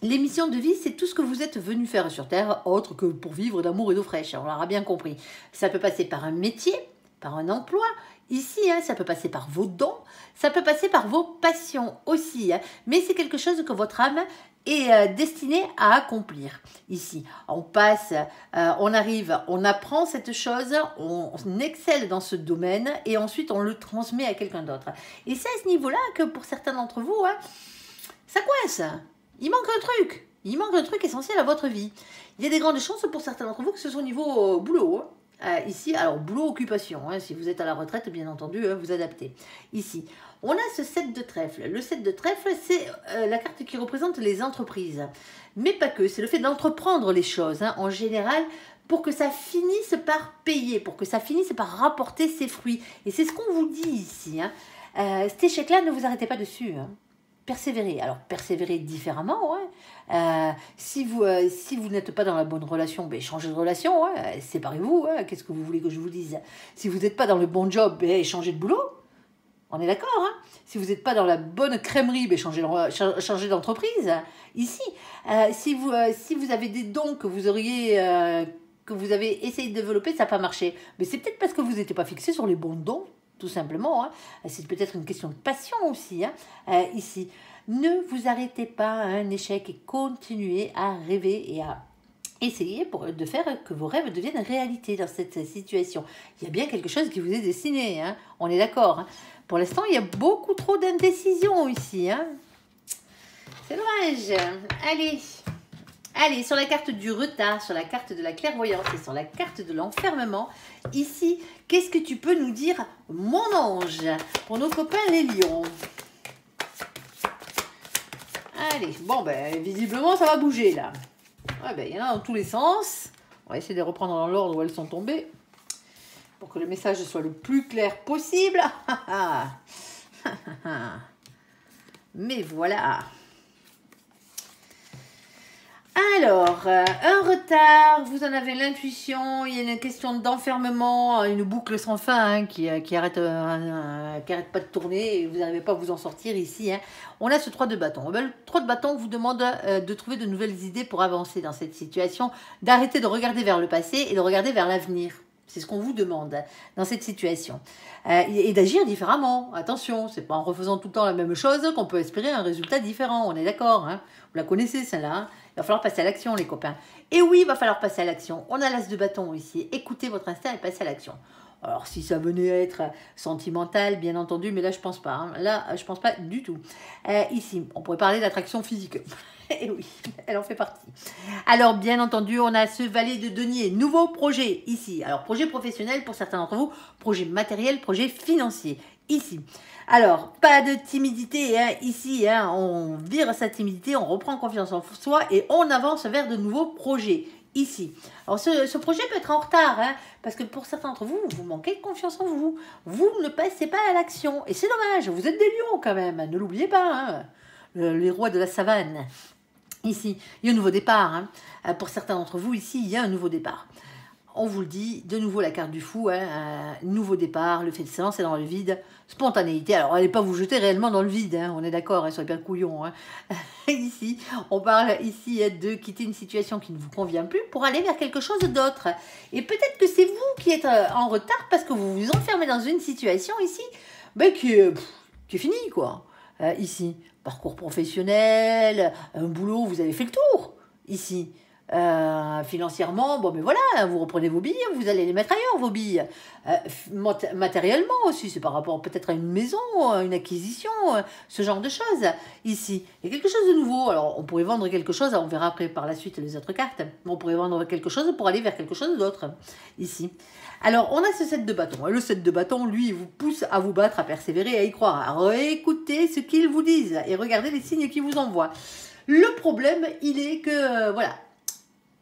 Les missions de vie, c'est tout ce que vous êtes venu faire sur Terre, autre que pour vivre d'amour et d'eau fraîche. On l'aura bien compris. Ça peut passer par un métier, par un emploi. Ici, hein, ça peut passer par vos dons, ça peut passer par vos passions aussi. Hein, mais c'est quelque chose que votre âme est destinée à accomplir. Ici, on passe, on arrive, on apprend cette chose, on excelle dans ce domaine et ensuite on le transmet à quelqu'un d'autre. Et c'est à ce niveau-là que pour certains d'entre vous, hein, ça coince. Il manque un truc. Il manque un truc essentiel à votre vie. Il y a des grandes chances pour certains d'entre vous que ce soit au niveau boulot. Hein. Ici, alors boulot, occupation. Hein, si vous êtes à la retraite, bien entendu, hein, vous adaptez. Ici, on a ce 7 de trèfle. Le 7 de trèfle, c'est la carte qui représente les entreprises. Mais pas que, c'est le fait d'entreprendre les choses. Hein, en général, pour que ça finisse par payer, pour que ça finisse par rapporter ses fruits. Et c'est ce qu'on vous dit ici. Hein. Cet échec-là, ne vous arrêtez pas dessus. Hein. Persévérer. Alors, persévérer différemment. Hein. Si vous n'êtes pas dans la bonne relation, ben, changez de relation. Hein. Séparez-vous. Hein. Qu'est-ce que vous voulez que je vous dise? Si vous n'êtes pas dans le bon job, ben, changez de boulot. On est d'accord. Hein. Si vous n'êtes pas dans la bonne crèmerie, ben, changez d'entreprise. Ici, si vous avez des dons que vous avez essayé de développer, ça n'a pas marché. Mais c'est peut-être parce que vous n'étiez pas fixé sur les bons dons. Tout simplement, hein. C'est peut-être une question de passion aussi. Hein. Ici, ne vous arrêtez pas à un échec et continuez à rêver et à essayer de faire que vos rêves deviennent réalité dans cette situation. Il y a bien quelque chose qui vous est destiné, hein. On est d'accord. Hein. Pour l'instant, il y a beaucoup trop d'indécision ici. Hein. C'est dommage. Allez, sur la carte du retard, sur la carte de la clairvoyance et sur la carte de l'enfermement, ici, qu'est-ce que tu peux nous dire, mon ange, pour nos copains les lions? Allez, bon, ben, visiblement, ça va bouger, là. Ouais, ben, il y en a dans tous les sens. On va essayer de les reprendre dans l'ordre où elles sont tombées, pour que le message soit le plus clair possible. Mais voilà. Alors, un retard, vous en avez l'intuition, il y a une question d'enfermement, une boucle sans fin hein, qui arrête pas de tourner et vous n'arrivez pas à vous en sortir ici. Hein. On a ce 3 de bâton. Le 3 de bâton vous demande de trouver de nouvelles idées pour avancer dans cette situation, d'arrêter de regarder vers le passé et de regarder vers l'avenir. C'est ce qu'on vous demande dans cette situation. Et d'agir différemment. Attention, c'est pas en refaisant tout le temps la même chose qu'on peut espérer un résultat différent. On est d'accord. Hein, vous la connaissez celle-là. Hein. Il va falloir passer à l'action, les copains. Et oui, il va falloir passer à l'action. On a l'as de bâton ici. Écoutez votre instinct et passez à l'action. Alors, si ça venait à être sentimental, bien entendu, mais là, je pense pas. Hein. Là, je pense pas du tout. Ici, on pourrait parler d'attraction physique. Et oui, elle en fait partie. Alors, bien entendu, on a ce valet de denier. Nouveau projet, ici. Alors, projet professionnel pour certains d'entre vous. Projet matériel, projet financier, ici. Alors, pas de timidité, hein, ici, hein, on vire sa timidité, on reprend confiance en soi et on avance vers de nouveaux projets, ici. Alors, ce projet peut être en retard, hein, parce que pour certains d'entre vous, vous manquez de confiance en vous. Vous ne passez pas à l'action. Et c'est dommage, vous êtes des lions quand même, ne l'oubliez pas, hein, les rois de la savane. Ici, il y a un nouveau départ. Hein. Pour certains d'entre vous, ici, il y a un nouveau départ. On vous le dit, de nouveau la carte du fou, hein, nouveau départ, le fait de se lancer dans le vide, spontanéité. Alors, allez pas vous jeter réellement dans le vide, hein, on est d'accord, hein, soyez bien couillons. Hein. Ici, on parle ici de quitter une situation qui ne vous convient plus pour aller vers quelque chose d'autre. Et peut-être que c'est vous qui êtes en retard parce que vous vous enfermez dans une situation ici ben, qui est finie, quoi. Ici, parcours professionnel, un boulot, vous avez fait le tour, ici. Financièrement, bon, mais voilà, vous reprenez vos billes, vous allez les mettre ailleurs, vos billes. Matériellement aussi, c'est par rapport peut-être à une maison, une acquisition, ce genre de choses. Ici, il y a quelque chose de nouveau. Alors, on pourrait vendre quelque chose, on verra après par la suite les autres cartes. On pourrait vendre quelque chose pour aller vers quelque chose d'autre. Ici. Alors, on a ce 7 de bâton. Le 7 de bâton, lui, il vous pousse à vous battre, à persévérer, à y croire. Alors, écoutez ce qu'ils vous disent et regardez les signes qu'ils vous envoient. Le problème, il est que, voilà.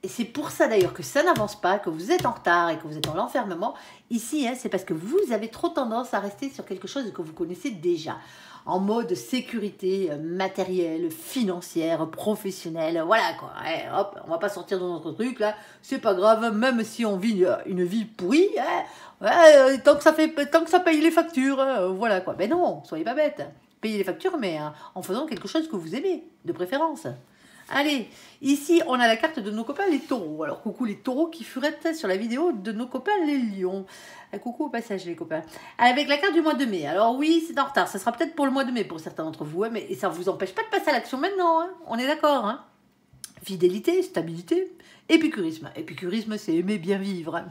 Et c'est pour ça d'ailleurs que ça n'avance pas, que vous êtes en retard et que vous êtes dans l'enfermement. Ici, c'est parce que vous avez trop tendance à rester sur quelque chose que vous connaissez déjà. En mode sécurité matérielle, financière, professionnelle. Voilà quoi. Hop, on va pas sortir de notre truc là. C'est pas grave, même si on vit une vie pourrie. Tant que ça paye les factures. Voilà quoi. Mais non, soyez pas bêtes. Payez les factures, mais en faisant quelque chose que vous aimez, de préférence. Allez, ici, on a la carte de nos copains les taureaux. Alors, coucou les taureaux qui furettent sur la vidéo de nos copains les lions. Coucou au passage les copains. Avec la carte du mois de mai. Alors oui, c'est en retard. Ça sera peut-être pour le mois de mai pour certains d'entre vous. Mais ça ne vous empêche pas de passer à l'action maintenant. On est d'accord. Fidélité, stabilité, épicurisme. Épicurisme, c'est aimer bien vivre.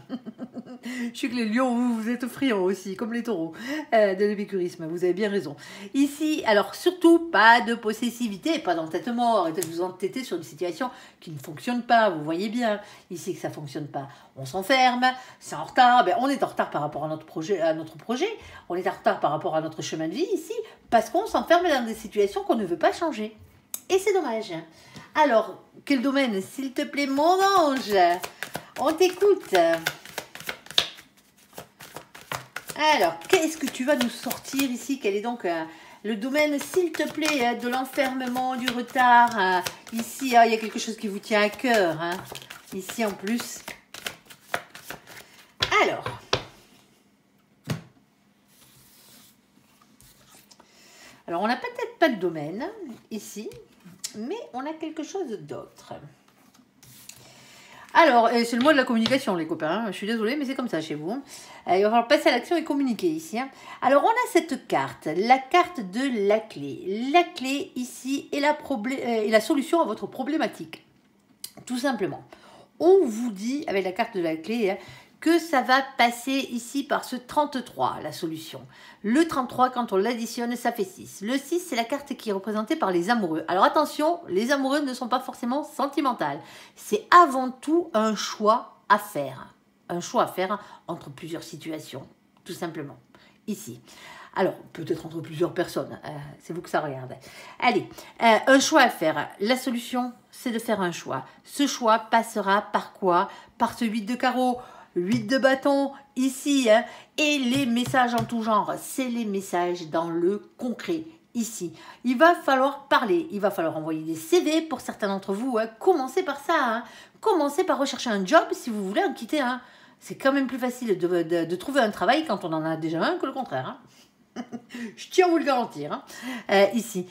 Je sais que les lions, vous êtes friands aussi, comme les taureaux, de l'épicurisme. Vous avez bien raison. Ici, alors surtout, pas de possessivité, pas d'entêtement. Arrêtez de vous entêter sur une situation qui ne fonctionne pas. Vous voyez bien ici que ça ne fonctionne pas. On s'enferme, c'est en retard. On est en retard par rapport à notre projet. On est en retard par rapport à notre chemin de vie ici, parce qu'on s'enferme dans des situations qu'on ne veut pas changer. Et c'est dommage. Alors, quel domaine, s'il te plaît, mon ange? On t'écoute. Alors, qu'est-ce que tu vas nous sortir ici? Quel est donc le domaine, s'il te plaît, de l'enfermement, du retard? Ici, il y a quelque chose qui vous tient à cœur. Ici, en plus. Alors, on n'a peut-être pas de domaine, ici. Mais on a quelque chose d'autre. Alors, c'est le mois de la communication, les copains. Je suis désolée, mais c'est comme ça chez vous. Il va falloir passer à l'action et communiquer ici. Alors, on a cette carte, la carte de la clé. La clé, ici, est la solution à votre problématique. Tout simplement. On vous dit, avec la carte de la clé, que ça va passer ici par ce 33, la solution. Le 33, quand on l'additionne, ça fait 6. Le 6, c'est la carte qui est représentée par les amoureux. Alors attention, les amoureux ne sont pas forcément sentimentaux. C'est avant tout un choix à faire. Un choix à faire entre plusieurs situations, tout simplement. Ici. Alors, peut-être entre plusieurs personnes. C'est vous que ça regarde. Allez, un choix à faire. La solution, c'est de faire un choix. Ce choix passera par quoi? Par ce 8 de carreau. 8 de bâton ici, et les messages en tout genre, c'est les messages dans le concret ici. Il va falloir parler, il va falloir envoyer des CV pour certains d'entre vous. Commencez par ça, commencez par rechercher un job si vous voulez en quitter un. C'est quand même plus facile de trouver un travail quand on en a déjà un que le contraire. Je tiens à vous le garantir. Ici,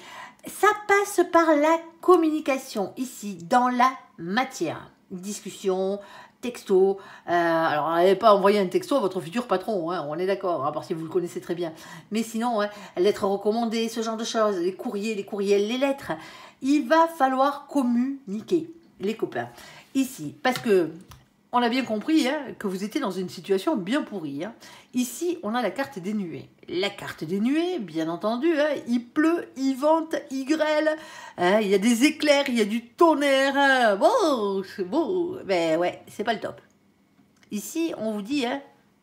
ça passe par la communication ici, dans la matière. Discussion, texto. Alors, n'allez pas envoyer un texto à votre futur patron, on est d'accord, à part si vous le connaissez très bien. Mais sinon, lettres recommandées, ce genre de choses, les courriels, les lettres. Il va falloir communiquer, les copains. Ici, parce que on a bien compris que vous étiez dans une situation bien pourrie. Ici, on a la carte des nuées. La carte des nuées, bien entendu, il pleut, il vente, il grêle, il y a des éclairs, il y a du tonnerre. Bon, c'est beau, mais ouais, c'est pas le top. Ici, on vous dit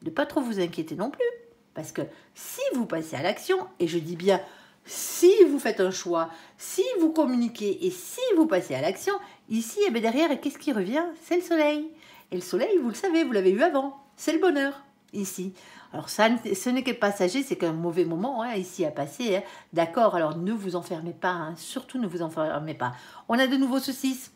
de ne pas trop vous inquiéter non plus. Parce que si vous passez à l'action, et je dis bien si vous faites un choix, si vous communiquez et si vous passez à l'action, ici, derrière, qu'est-ce qui revient? C'est le soleil. Et le soleil, vous le savez, vous l'avez eu avant. C'est le bonheur, ici. Alors, ça, ce n'est que passager, c'est qu'un mauvais moment, ici, à passer. D'accord, alors ne vous enfermez pas, surtout ne vous enfermez pas. On a de nouveau ce 6.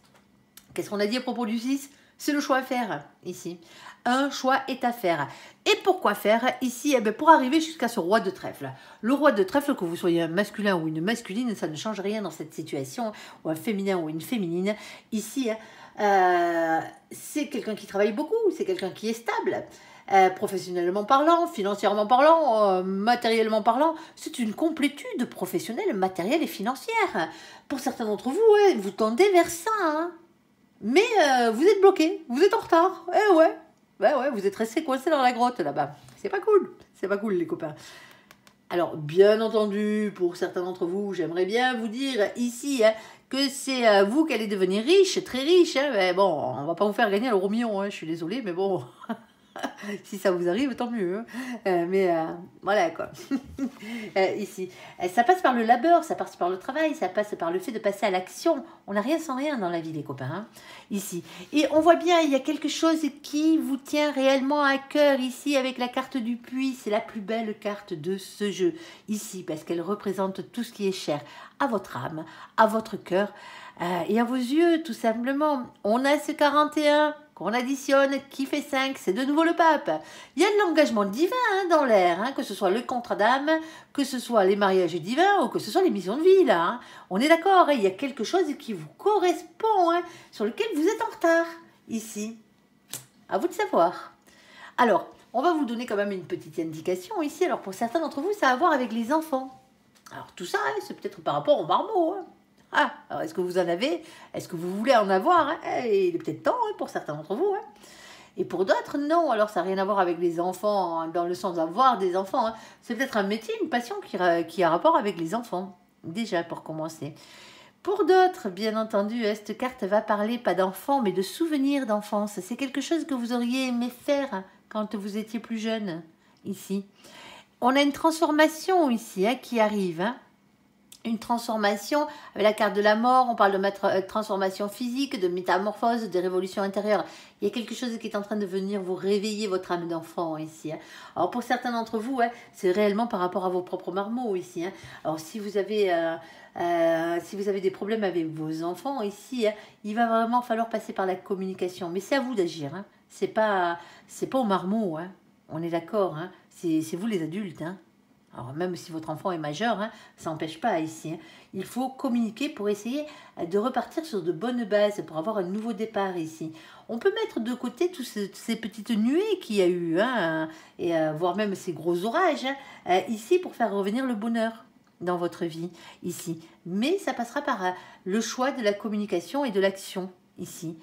Qu'est-ce qu'on a dit à propos du 6? C'est le choix à faire, ici. Un choix est à faire. Et pourquoi faire ici? Pour arriver jusqu'à ce roi de trèfle. Le roi de trèfle, que vous soyez un masculin ou une masculine, ça ne change rien dans cette situation, ou un féminin ou une féminine. Ici, c'est quelqu'un qui travaille beaucoup, c'est quelqu'un qui est stable. Professionnellement parlant, financièrement parlant, matériellement parlant, c'est une complétude professionnelle, matérielle et financière. Pour certains d'entre vous, vous tendez vers ça, Mais vous êtes bloqué, vous êtes en retard. Eh ouais, ouais, vous êtes resté coincé dans la grotte là-bas. C'est pas cool les copains. Alors, bien entendu, pour certains d'entre vous, j'aimerais bien vous dire ici hein, que c'est vous qui allez devenir riche, très riche. Hein, mais bon, on va pas vous faire gagner à l'euro million, hein, je suis désolée, mais bon, si ça vous arrive, tant mieux. Hein. Voilà quoi. Ici, ça passe par le labeur, ça passe par le travail, ça passe par le fait de passer à l'action. On n'a rien sans rien dans la vie, les copains. Hein, ici. Et on voit bien, il y a quelque chose qui vous tient réellement à cœur ici avec la carte du puits. C'est la plus belle carte de ce jeu ici parce qu'elle représente tout ce qui est cher à votre âme, à votre cœur et à vos yeux, tout simplement. On a ce 41 qu'on additionne, qui fait 5, c'est de nouveau le pape. Il y a de l'engagement divin hein, dans l'air, hein, que ce soit le contrat d'âme, que ce soit les mariages divins ou que ce soit les missions de vie. Là, hein. On est d'accord, hein, il y a quelque chose qui vous correspond, hein, sur lequel vous êtes en retard, ici. À vous de savoir. Alors, on va vous donner quand même une petite indication ici. Alors, pour certains d'entre vous, ça a à voir avec les enfants. Alors, tout ça, hein, c'est peut-être par rapport aux marmots, hein. Ah, alors est-ce que vous en avez? Est-ce que vous voulez en avoir hein? Il est peut-être temps hein, pour certains d'entre vous. Hein. Et pour d'autres, non. Alors, ça n'a rien à voir avec les enfants, hein, dans le sens d'avoir des enfants. Hein. C'est peut-être un métier, une passion qui a rapport avec les enfants. Déjà, pour commencer. Pour d'autres, bien entendu, cette carte va parler pas d'enfants, mais de souvenirs d'enfance. C'est quelque chose que vous auriez aimé faire quand vous étiez plus jeune, ici. On a une transformation ici hein, qui arrive, hein. Une transformation, avec la carte de la mort, on parle de transformation physique, de métamorphose, de révolution intérieure. Il y a quelque chose qui est en train de venir vous réveiller votre âme d'enfant ici. Hein. Alors pour certains d'entre vous, hein, c'est réellement par rapport à vos propres marmots ici. Hein. Alors si vous avez des problèmes avec vos enfants ici, hein, il va vraiment falloir passer par la communication. Mais c'est à vous d'agir. Hein. C'est pas aux marmots. Hein. On est d'accord. Hein. C'est vous les adultes. Hein. Alors même si votre enfant est majeur, hein, ça n'empêche pas ici. Hein. Il faut communiquer pour essayer de repartir sur de bonnes bases, pour avoir un nouveau départ ici. On peut mettre de côté toutes ces petites nuées qu'il y a eu, hein, et voire même ces gros orages, hein, ici pour faire revenir le bonheur dans votre vie, ici. Mais ça passera par le choix de la communication et de l'action, ici.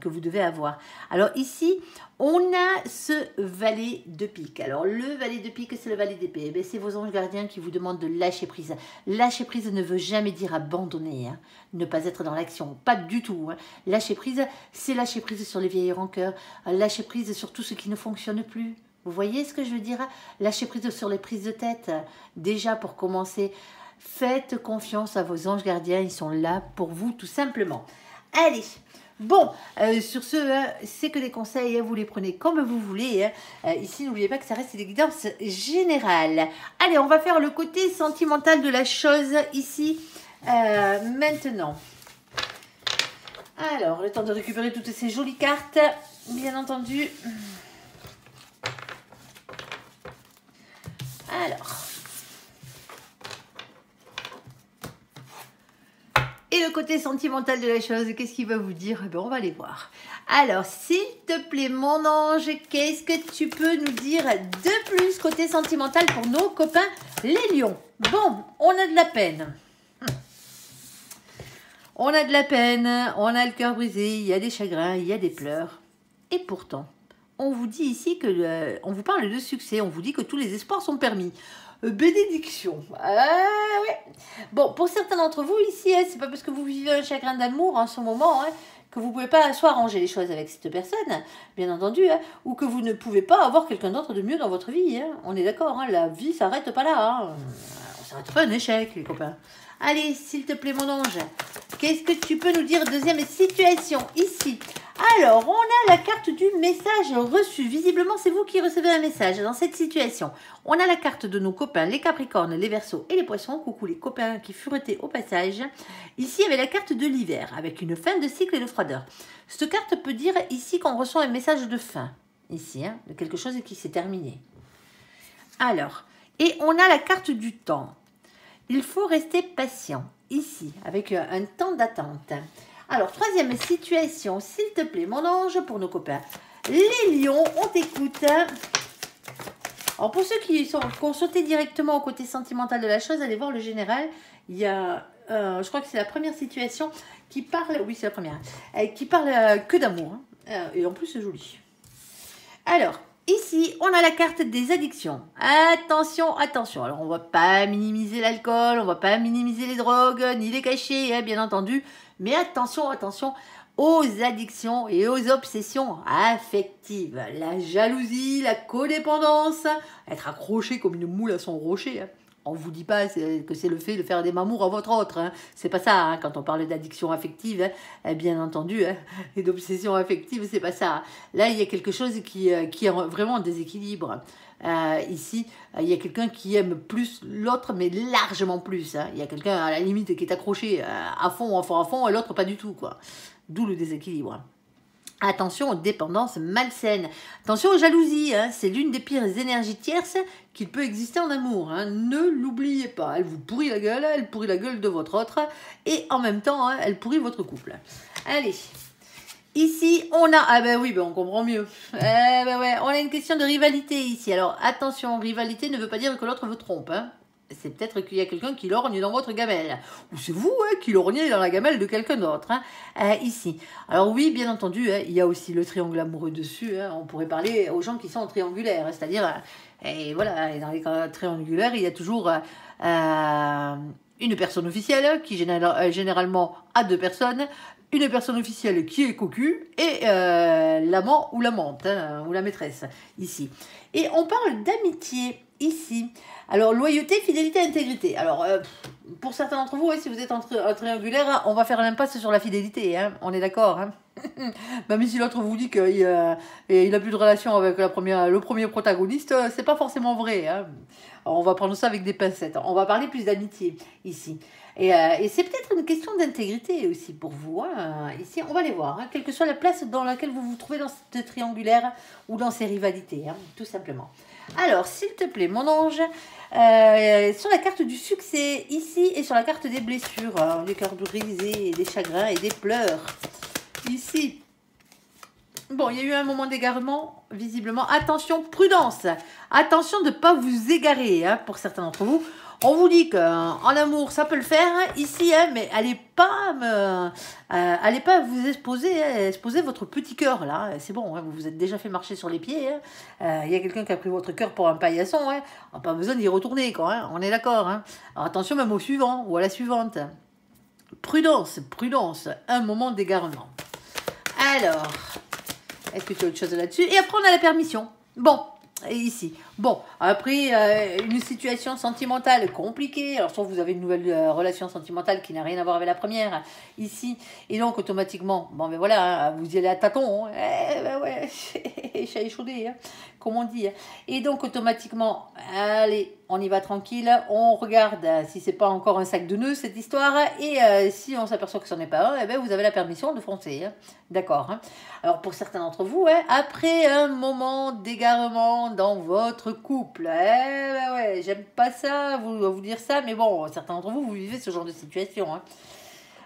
Que vous devez avoir. Alors ici, on a ce valet de pique. Alors le valet de pique, c'est le valet d'épée. Eh c'est vos anges gardiens qui vous demandent de lâcher prise. Lâcher prise ne veut jamais dire abandonner, hein. Ne pas être dans l'action, pas du tout. Hein. Lâcher prise, c'est lâcher prise sur les vieilles rancœurs, lâcher prise sur tout ce qui ne fonctionne plus. Vous voyez ce que je veux dire? Lâcher prise sur les prises de tête. Déjà pour commencer, faites confiance à vos anges gardiens, ils sont là pour vous tout simplement. Allez. Bon, sur ce, c'est que des conseils, hein, vous les prenez comme vous voulez. Hein. Ici, n'oubliez pas que ça reste des guidances générales. Allez, on va faire le côté sentimental de la chose ici, maintenant. Alors, le temps de récupérer toutes ces jolies cartes, bien entendu. Alors... Et le côté sentimental de la chose, qu'est-ce qu'il va vous dire? Eh bien, on va aller voir. Alors, s'il te plaît, mon ange, qu'est-ce que tu peux nous dire de plus côté sentimental pour nos copains les lions? Bon, on a de la peine. On a de la peine, on a le cœur brisé, il y a des chagrins, il y a des pleurs. Et pourtant, on vous dit ici que on vous parle de succès, on vous dit que tous les espoirs sont permis. Bénédiction. Ouais. Bon, pour certains d'entre vous ici, hein, c'est pas parce que vous vivez un chagrin d'amour en ce moment hein, que vous pouvez pas soit arranger les choses avec cette personne, bien entendu, hein, ou que vous ne pouvez pas avoir quelqu'un d'autre de mieux dans votre vie. Hein. On est d'accord, hein, la vie s'arrête pas là. Hein. On s'arrête pas un échec, les copains. Allez, s'il te plaît, mon ange, qu'est-ce que tu peux nous dire? Deuxième situation, ici. Alors, on a la carte du message reçu. Visiblement, c'est vous qui recevez un message dans cette situation. On a la carte de nos copains, les Capricornes, les Verseaux et les Poissons. Coucou les copains qui furetaient au passage. Ici, il y avait la carte de l'hiver, avec une fin de cycle et de froideur. Cette carte peut dire ici qu'on reçoit un message de fin. Ici, hein, de quelque chose qui s'est terminé. Alors, et on a la carte du temps. Il faut rester patient, ici, avec un temps d'attente. Alors, troisième situation, s'il te plaît, mon ange, pour nos copains. Les lions, on t'écoute. Alors, pour ceux qui ont sauté directement au côté sentimental de la chose, allez voir le général. Il y a je crois que c'est la première situation qui parle, oui c'est la première, qui parle que d'amour. Hein. Et en plus c'est joli. Alors, ici, on a la carte des addictions. Attention, attention. Alors, on ne va pas minimiser l'alcool, on ne va pas minimiser les drogues, ni les cacher, hein, bien entendu. Mais attention, attention aux addictions et aux obsessions affectives. La jalousie, la codépendance, être accroché comme une moule à son rocher. Hein. On ne vous dit pas que c'est le fait de faire des mamours à votre autre. Hein. C'est pas ça, hein, quand on parle d'addiction affective, hein, bien entendu, hein, et d'obsession affective, c'est pas ça. Là, il y a quelque chose qui est vraiment en déséquilibre. Ici, il y a quelqu'un qui aime plus l'autre, mais largement plus. Hein. Il y a quelqu'un, à la limite, qui est accroché à fond, à fond, à fond, et l'autre pas du tout, quoi. D'où le déséquilibre. Attention aux dépendances malsaines. Attention aux jalousies. Hein. C'est l'une des pires énergies tierces qu'il peut exister en amour. Hein. Ne l'oubliez pas. Elle vous pourrit la gueule, elle pourrit la gueule de votre autre. Et en même temps, hein, elle pourrit votre couple. Allez. Ici, on a... Ah ben oui, ben on comprend mieux. Ben ouais, on a une question de rivalité ici. Alors, attention, rivalité ne veut pas dire que l'autre vous trompe. Hein. C'est peut-être qu'il y a quelqu'un qui lorgne dans votre gamelle. Ou c'est vous hein, qui lorgnez dans la gamelle de quelqu'un d'autre. Hein, ici. Alors oui, bien entendu, hein, il y a aussi le triangle amoureux dessus. Hein, on pourrait parler aux gens qui sont triangulaires. Hein, c'est-à-dire, et voilà, et dans les cas triangulaires, il y a toujours une personne officielle qui généralement a 2 personnes. Une personne officielle qui est cocu et l'amant ou l'amante, hein, ou la maîtresse, ici. Et on parle d'amitié, ici. Alors, loyauté, fidélité, intégrité. Alors, pour certains d'entre vous, si vous êtes en triangulaire, on va faire l'impasse sur la fidélité, hein, on est d'accord. Hein. Même si l'autre vous dit qu'il n'a plus de relation avec le premier protagoniste, c'est pas forcément vrai. Hein. Alors, on va prendre ça avec des pincettes. On va parler plus d'amitié, ici. Et c'est peut-être une question d'intégrité aussi pour vous. Hein. Ici, on va les voir. Hein, quelle que soit la place dans laquelle vous vous trouvez dans cette triangulaire ou dans ces rivalités, hein, tout simplement. Alors, s'il te plaît, mon ange, sur la carte du succès, ici, et sur la carte des blessures, hein, des cœurs brisés, des chagrins et des pleurs, ici. Bon, il y a eu un moment d'égarement, visiblement. Attention, prudence. Attention de ne pas vous égarer, hein, pour certains d'entre vous. On vous dit qu'en amour, ça peut le faire, hein, ici, hein, mais allez pas vous exposer votre petit cœur, là. C'est bon, hein, vous vous êtes déjà fait marcher sur les pieds. Hein. Y a quelqu'un qui a pris votre cœur pour un paillasson. Hein. On n'a pas besoin d'y retourner, quoi. Hein, on est d'accord. Hein. Alors attention même au suivant ou à la suivante. Prudence, prudence. Un moment d'égarement. Alors, est-ce que tu as autre chose là-dessus? Et après, on a la permission. Bon. Et ici. Bon, après une situation sentimentale compliquée, alors soit vous avez une nouvelle relation sentimentale qui n'a rien à voir avec la première, ici, et donc automatiquement, bon ben voilà, hein, vous y allez à tâtons, hein, ben ouais, chat échaudé, hein, comme on dit, hein. Et donc automatiquement, allez, on y va tranquille, on regarde si c'est pas encore un sac de nœuds cette histoire, et si on s'aperçoit que ce n'est pas un, eh ben vous avez la permission de foncer, hein. D'accord. Hein. Alors pour certains d'entre vous, hein, après un moment d'égarement dans votre couple, ben ouais, j'aime pas ça, vous dire ça, mais bon, certains d'entre vous, vous vivez ce genre de situation. Hein.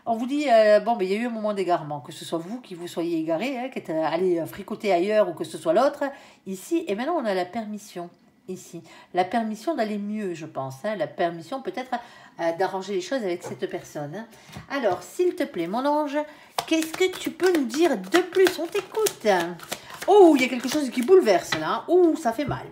On vous dit, bon, ben il y a eu un moment d'égarement, que ce soit vous qui vous soyez égaré, hein, qui êtes allé fricoter ailleurs ou que ce soit l'autre, ici, et maintenant on a la permission. Ici, la permission d'aller mieux, je pense, hein, la permission peut-être d'arranger les choses avec cette personne. Hein. Alors, s'il te plaît, mon ange, qu'est-ce que tu peux nous dire de plus? On t'écoute. Oh, il y a quelque chose qui bouleverse là. Oh, ça fait mal.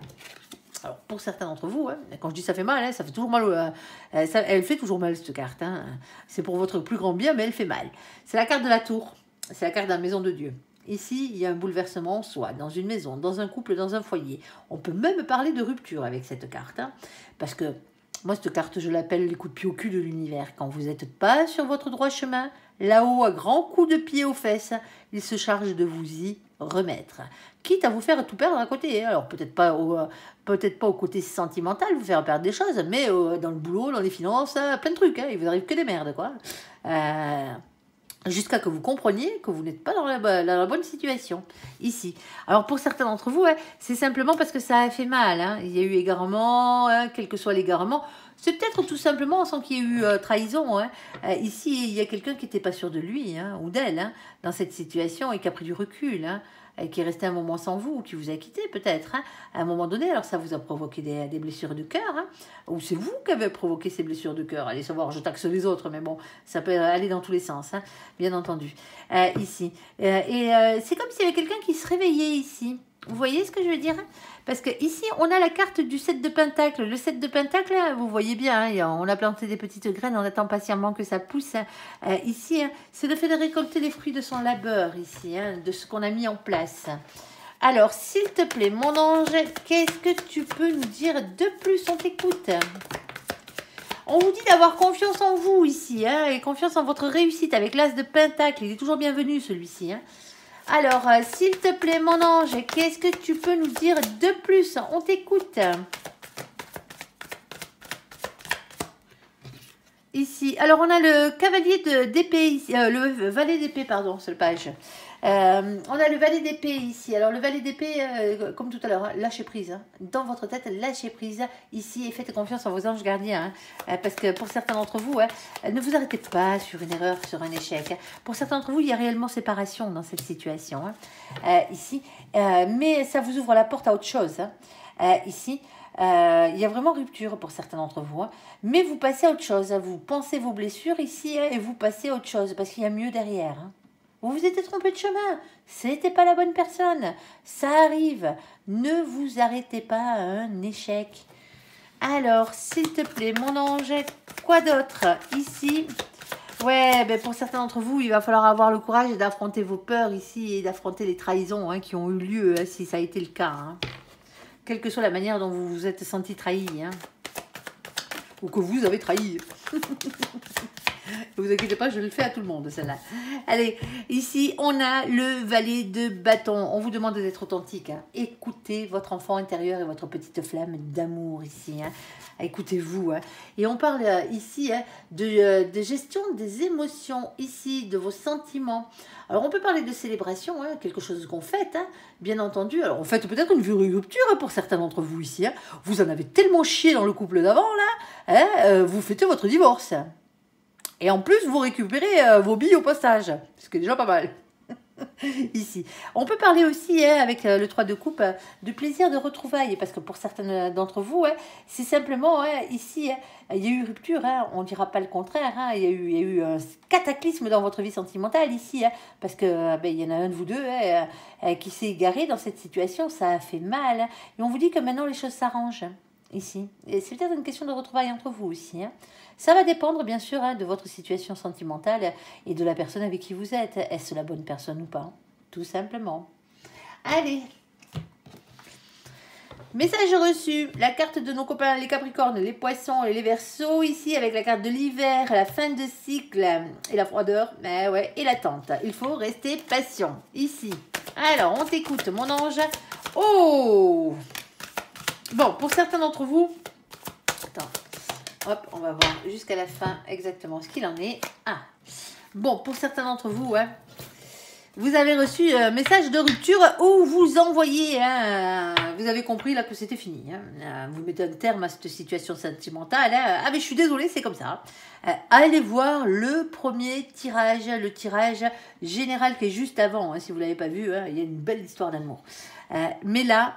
Alors, pour certains d'entre vous, hein, quand je dis ça fait mal, hein, ça fait toujours mal. Elle fait toujours mal cette carte. Hein. C'est pour votre plus grand bien, mais elle fait mal. C'est la carte de la tour. C'est la carte de la maison de Dieu. Ici, il y a un bouleversement, soit dans une maison, dans un couple, dans un foyer. On peut même parler de rupture avec cette carte. Hein, parce que moi, cette carte, je l'appelle les coups de pied au cul de l'univers. Quand vous n'êtes pas sur votre droit chemin, là-haut, à grands coups de pied aux fesses, il se charge de vous y remettre. Quitte à vous faire tout perdre à côté. Hein. Alors, peut-être pas au côté sentimental, vous faire perdre des choses, mais dans le boulot, dans les finances, plein de trucs. Hein. Il vous arrive que des merdes, quoi. Jusqu'à que vous compreniez que vous n'êtes pas dans la bonne situation, ici. Alors, pour certains d'entre vous, ouais, c'est simplement parce que ça a fait mal. Hein. Il y a eu égarement, hein, quel que soit l'égarement. C'est peut-être tout simplement sans qu'il y ait eu trahison. Hein. Ici, il y a quelqu'un qui n'était pas sûr de lui, hein, ou d'elle, hein, dans cette situation, et qui a pris du recul. Hein. qui est resté un moment sans vous, ou qui vous a quitté peut-être, hein, à un moment donné. Alors ça vous a provoqué des blessures de cœur, hein, ou c'est vous qui avez provoqué ces blessures de cœur. Allez savoir, je taxe les autres, mais bon, ça peut aller dans tous les sens, hein, bien entendu. Ici. C'est comme s'il y avait quelqu'un qui se réveillait ici. Vous voyez ce que je veux dire? Parce que ici, on a la carte du 7 de Pentacle. Le 7 de Pentacle, là, vous voyez bien, hein, on a planté des petites graines, on attend patiemment que ça pousse. Hein. Ici, hein, c'est le fait de récolter les fruits de son labeur, ici, hein, de ce qu'on a mis en place. Alors, s'il te plaît, mon ange, qu'est-ce que tu peux nous dire de plus? On t'écoute. On vous dit d'avoir confiance en vous ici, hein, et confiance en votre réussite avec l'As de Pentacle. Il est toujours bienvenu, celui-ci, hein. Alors, s'il te plaît, mon ange, qu'est-ce que tu peux nous dire de plus? On t'écoute. Ici. Alors, on a le cavalier d'épée, le valet d'épée, pardon, c'est le page. On a le valet d'épée ici. Alors, le valet d'épée, comme tout à l'heure, hein, lâchez prise. Hein. Dans votre tête, lâchez prise ici et faites confiance en vos anges gardiens. Hein, parce que pour certains d'entre vous, hein, ne vous arrêtez pas sur une erreur, sur un échec. Hein. Pour certains d'entre vous, il y a réellement séparation dans cette situation. Hein, ici. Mais ça vous ouvre la porte à autre chose. Hein. Ici. Il y a vraiment rupture pour certains d'entre vous. Hein. Mais vous passez à autre chose. Hein. Vous pensez vos blessures ici hein, et vous passez à autre chose parce qu'il y a mieux derrière. Hein. Vous vous êtes trompé de chemin. C'était pas la bonne personne. Ça arrive. Ne vous arrêtez pas à un échec. Alors, s'il te plaît, mon ange, quoi d'autre ici? Ouais, ben pour certains d'entre vous, il va falloir avoir le courage d'affronter vos peurs ici et d'affronter les trahisons hein, qui ont eu lieu, hein, si ça a été le cas. Hein. Quelle que soit la manière dont vous vous êtes senti trahi. Hein. Ou que vous avez trahi. Ne vous inquiétez pas, je le fais à tout le monde, celle-là. Allez, ici, on a le valet de bâton. On vous demande d'être authentique. Hein. Écoutez votre enfant intérieur et votre petite flamme d'amour ici. Hein. Écoutez-vous. Hein. Et on parle ici hein, de gestion des émotions, ici, de vos sentiments. Alors, on peut parler de célébration, hein, quelque chose qu'on fête, hein, bien entendu. Alors, on fête peut-être une rupture hein, pour certains d'entre vous ici. Hein. Vous en avez tellement chié dans le couple d'avant, là. Hein, vous fêtez votre divorce. Et en plus, vous récupérez vos billes au passage, ce qui est déjà pas mal. Ici. On peut parler aussi, hein, avec le 3 de coupe, du plaisir de retrouvailles, parce que pour certains d'entre vous, hein, c'est simplement, hein, ici, hein, il y a eu rupture, hein, on ne dira pas le contraire, hein, il y a eu un cataclysme dans votre vie sentimentale ici, hein, parce que il y en a un de vous deux hein, qui s'est égaré dans cette situation, ça a fait mal, hein, et on vous dit que maintenant les choses s'arrangent. Ici. Et c'est peut-être une question de retrouvailles entre vous aussi. Hein. Ça va dépendre, bien sûr, hein, de votre situation sentimentale et de la personne avec qui vous êtes. Est-ce la bonne personne ou pas? Tout simplement. Allez. Message reçu. La carte de nos copains, les Capricornes, les Poissons et les Verseaux. Ici, avec la carte de l'hiver, la fin de cycle et la froideur. Ouais, et l'attente. Il faut rester patient. Ici. Alors, on t'écoute, mon ange. Oh! Bon, pour certains d'entre vous, attends, hop, on va voir jusqu'à la fin exactement ce qu'il en est. Ah, bon, pour certains d'entre vous, hein, vous avez reçu un message de rupture où vous envoyez, hein, vous avez compris là que c'était fini. Hein, vous mettez un terme à cette situation sentimentale. Hein, ah, mais je suis désolée, c'est comme ça. Allez voir le premier tirage, le tirage général qui est juste avant. Hein, si vous ne l'avez pas vu, hein, il y a une belle histoire d'amour. Mais là,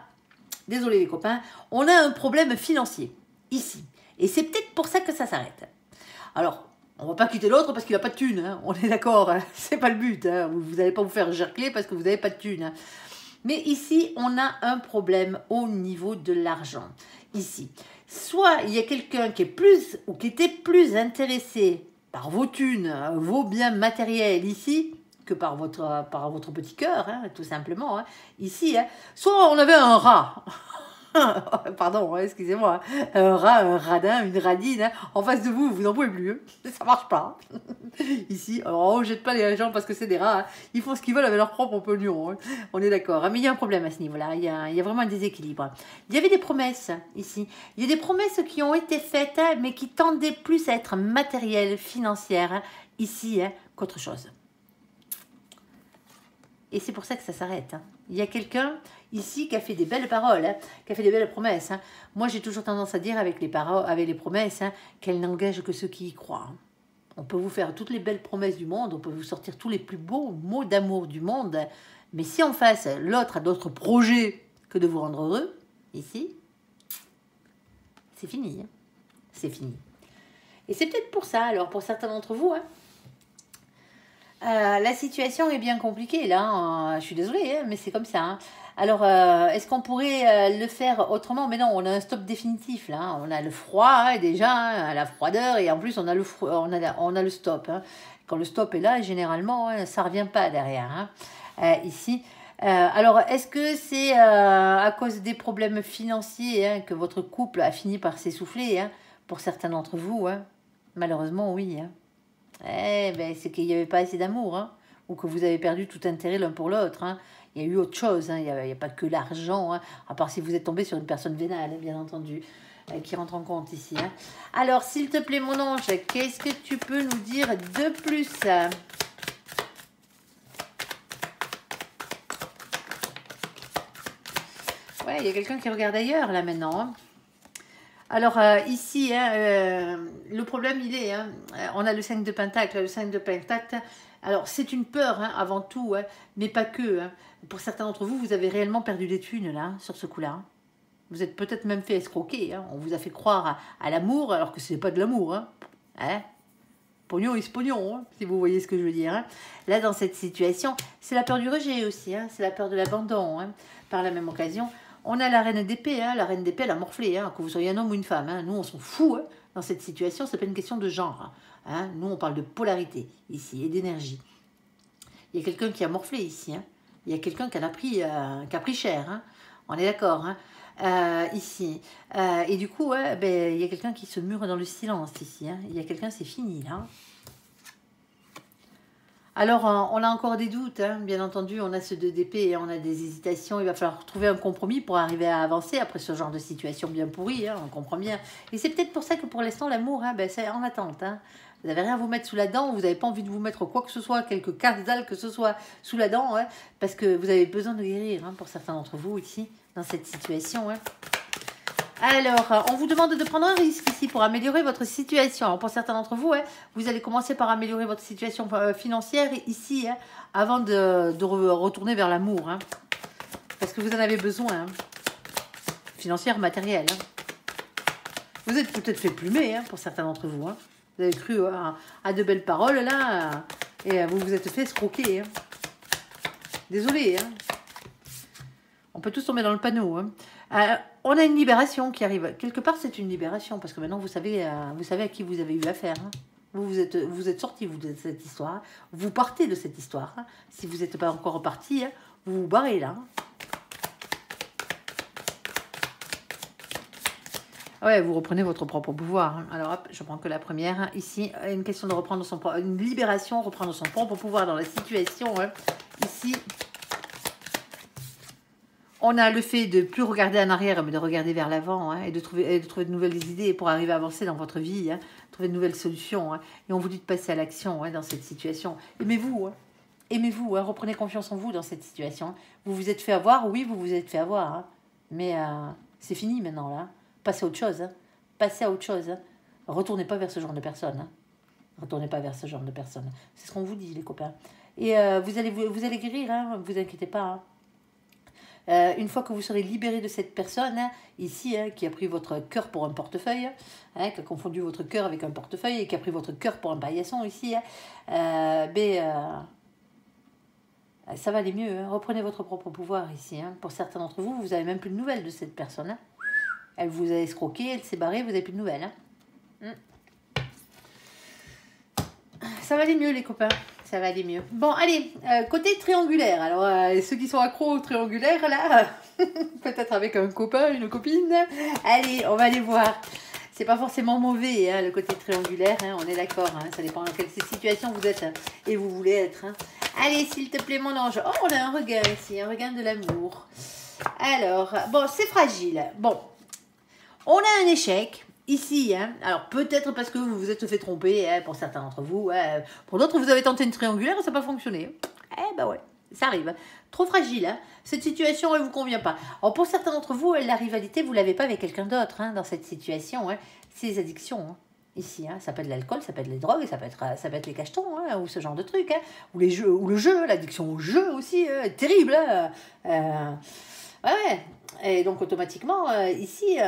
désolé les copains, on a un problème financier, ici. Et c'est peut-être pour ça que ça s'arrête. Alors, on ne va pas quitter l'autre parce qu'il n'a pas de thune, hein. On est d'accord, hein. C'est pas le but. Hein. Vous n'allez pas vous faire gercler parce que vous n'avez pas de thune. Hein. Mais ici, on a un problème au niveau de l'argent. Ici, soit il y a quelqu'un qui est plus ou qui était plus intéressé par vos thunes, vos biens matériels ici, que par votre petit cœur, hein, tout simplement. Hein. Ici, hein. Soit on avait un rat, pardon, hein, excusez-moi, un rat, un radin, une radine, hein. En face de vous, vous n'en pouvez plus, hein. Ça marche pas. Ici, alors on ne jette pas les gens parce que c'est des rats, hein. Ils font ce qu'ils veulent avec leur propre pognon, hein. On est d'accord, hein. Mais il y a un problème à ce niveau-là, il y a vraiment un déséquilibre. Il y avait des promesses, ici, il y a des promesses qui ont été faites, hein, mais qui tendaient plus à être matérielles, financières, hein, ici, hein, qu'autre chose. Et c'est pour ça que ça s'arrête. Hein. Il y a quelqu'un ici qui a fait des belles paroles, hein, qui a fait des belles promesses. Hein. Moi, j'ai toujours tendance à dire avec les paroles, avec les promesses, hein, qu'elles n'engagent que ceux qui y croient. Hein. On peut vous faire toutes les belles promesses du monde, on peut vous sortir tous les plus beaux mots d'amour du monde. Mais si en face, l'autre a d'autres projets que de vous rendre heureux, ici, c'est fini. Hein. C'est fini. Et c'est peut-être pour ça, alors, pour certains d'entre vous, hein, la situation est bien compliquée, là. Hein. Je suis désolée, hein, mais c'est comme ça. Hein. Alors, est-ce qu'on pourrait le faire autrement? Mais non, on a un stop définitif, là. Hein. On a le froid, hein, déjà, hein, la froideur, et en plus, on a le stop. Hein. Quand le stop est là, généralement, hein, ça ne revient pas derrière. Hein. Ici. Alors, est-ce que c'est à cause des problèmes financiers hein, que votre couple a fini par s'essouffler hein, pour certains d'entre vous hein? Malheureusement, oui. Hein. Ben, c'est qu'il n'y avait pas assez d'amour, hein, ou que vous avez perdu tout intérêt l'un pour l'autre. Hein. Il y a eu autre chose, hein. Il n'y a pas que l'argent, hein, à part si vous êtes tombé sur une personne vénale, bien entendu, qui rentre en compte ici. Hein. Alors, s'il te plaît, mon ange, qu'est-ce que tu peux nous dire de plus Ouais, il y a quelqu'un qui regarde ailleurs, là, maintenant. Hein. Alors, ici, hein, le problème, il est, hein, on a le 5 de Pentacle. Le 5 de Pentacle, alors, c'est une peur, hein, avant tout, hein, mais pas que. Hein. Pour certains d'entre vous, vous avez réellement perdu des thunes, là, hein, sur ce coup-là. Hein. Vous êtes peut-être même fait escroquer. Hein. On vous a fait croire à l'amour, alors que ce n'est pas de l'amour. Hein. Hein? Pognon is pognon, hein, si vous voyez ce que je veux dire. Hein. Là, dans cette situation, c'est la peur du rejet aussi. Hein, c'est la peur de l'abandon. Hein. Par la même occasion, on a la reine d'épée. Hein, la reine d'épée, elle a morflé. Hein, que vous soyez un homme ou une femme. Hein. Nous, on s'en fout. Hein, dans cette situation, ce n'est pas une question de genre. Hein. Nous, on parle de polarité ici et d'énergie. Il y a quelqu'un qui a morflé ici. Hein. Il y a quelqu'un qui a pris cher. Hein. On est d'accord. Hein. Ici. Et du coup, ouais, ben, il y a quelqu'un qui se mure dans le silence ici. Hein. Il y a quelqu'un, c'est fini là. Alors, on a encore des doutes, hein. Bien entendu, on a ce 2 d'épée et on a des hésitations. Il va falloir trouver un compromis pour arriver à avancer après ce genre de situation bien pourrie, hein, on comprend bien. Et c'est peut-être pour ça que pour l'instant, l'amour, hein, ben, c'est en attente. Hein. Vous n'avez rien à vous mettre sous la dent, vous n'avez pas envie de vous mettre quoi que ce soit, quelques cardales que ce soit sous la dent, hein, parce que vous avez besoin de guérir, hein, pour certains d'entre vous ici, dans cette situation. Hein. Alors, on vous demande de prendre un risque ici pour améliorer votre situation. Alors, pour certains d'entre vous, hein, vous allez commencer par améliorer votre situation financière ici, hein, avant de retourner vers l'amour. Hein, parce que vous en avez besoin. Hein, financière, matérielle. Hein. Vous êtes peut-être fait plumer, hein, pour certains d'entre vous. Hein. Vous avez cru à de belles paroles, là, et vous vous êtes fait escroquer. Hein. Désolé. Hein. On peut tous tomber dans le panneau. Hein. On a une libération qui arrive. Quelque part, c'est une libération, parce que maintenant, vous savez à qui vous avez eu affaire. Hein. Vous êtes sorti, vous, de cette histoire. Vous partez de cette histoire. Hein. Si vous n'êtes pas encore reparti, hein, vous vous barrez là. Hein. Ouais, vous reprenez votre propre pouvoir. Hein. Alors, hop, je prends que la première. Hein. Ici, une question de reprendre une libération, reprendre son propre pouvoir dans la situation. Hein. Ici... On a le fait de ne plus regarder en arrière, mais de regarder vers l'avant, hein, et de trouver de nouvelles idées pour arriver à avancer dans votre vie, hein, trouver de nouvelles solutions. Hein, et on vous dit de passer à l'action, hein, dans cette situation. Aimez-vous, hein, aimez-vous, hein, reprenez confiance en vous dans cette situation. Vous vous êtes fait avoir, oui, vous vous êtes fait avoir, hein, mais c'est fini maintenant, là. Passez à autre chose, hein, passez à autre chose. Hein. Retournez pas vers ce genre de personnes. Hein. Retournez pas vers ce genre de personnes. C'est ce qu'on vous dit, les copains. Et vous allez guérir, hein, vous inquiétez pas, hein. Une fois que vous serez libéré de cette personne, hein, ici, hein, qui a pris votre cœur pour un portefeuille, hein, qui a confondu votre cœur avec un portefeuille et qui a pris votre cœur pour un paillasson ici, hein, ça va aller mieux. Hein. Reprenez votre propre pouvoir ici. Hein. Pour certains d'entre vous, vous n'avez même plus de nouvelles de cette personne. Hein. Elle vous a escroqué, elle s'est barrée, vous n'avez plus de nouvelles. Hein. Ça va aller mieux, les copains. Ça va aller mieux. Bon, allez, côté triangulaire. Alors, ceux qui sont accros au triangulaire, là, peut-être avec un copain, une copine. Allez, on va aller voir. C'est pas forcément mauvais, hein, le côté triangulaire, hein, on est d'accord. Hein, ça dépend dans quelle situation vous êtes et vous voulez être. Hein. Allez, s'il te plaît, mon ange. Oh, on a un regain ici, un regain de l'amour. Alors, bon, c'est fragile. Bon, on a un échec. Ici, hein, alors peut-être parce que vous vous êtes fait tromper, hein, pour certains d'entre vous, hein, pour d'autres vous avez tenté une triangulaire et ça n'a pas fonctionné. Eh ben ouais, ça arrive. Trop fragile, hein. Cette situation elle ne vous convient pas. Alors pour certains d'entre vous, la rivalité, vous ne l'avez pas avec quelqu'un d'autre, hein, dans cette situation, hein. C'est les addictions. Hein. Ici, ça peut être l'alcool, ça peut être les drogues, ça peut être les cachetons, ou ce genre de trucs, ou les jeux, ou le jeu, l'addiction au jeu aussi, terrible. Ouais, et donc automatiquement, ici,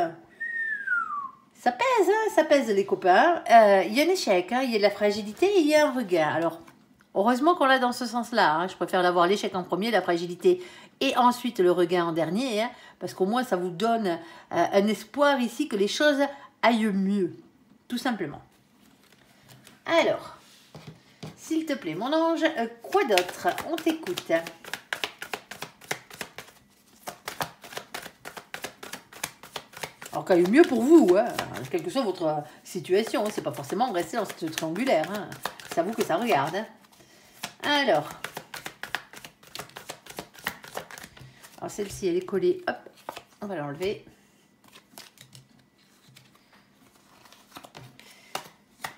ça pèse les copains. Il y a un échec, il y a de la fragilité et il y a un regain. Alors, heureusement qu'on l'a dans ce sens-là. Je préfère l'avoir l'échec en premier, la fragilité, et ensuite le regain en dernier, parce qu'au moins ça vous donne un espoir ici que les choses aillent mieux, tout simplement. Alors, s'il te plaît, mon ange, quoi d'autre? On t'écoute. Alors, qu'il y ait mieux pour vous, quelle que soit votre situation, c'est pas forcément rester dans cette triangulaire. C'est à vous que ça regarde. Alors, celle-ci, elle est collée. Hop, on va l'enlever.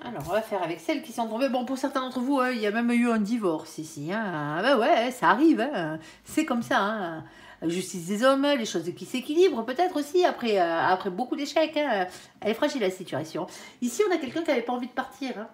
Alors, on va faire avec celles qui sont tombées. Bon, pour certains d'entre vous, il y a même eu un divorce ici. Ben ouais, ça arrive. C'est comme ça. Justice des hommes, les choses qui s'équilibrent peut-être aussi après beaucoup d'échecs. Elle est fragile la situation. Ici, on a quelqu'un qui n'avait pas envie de partir.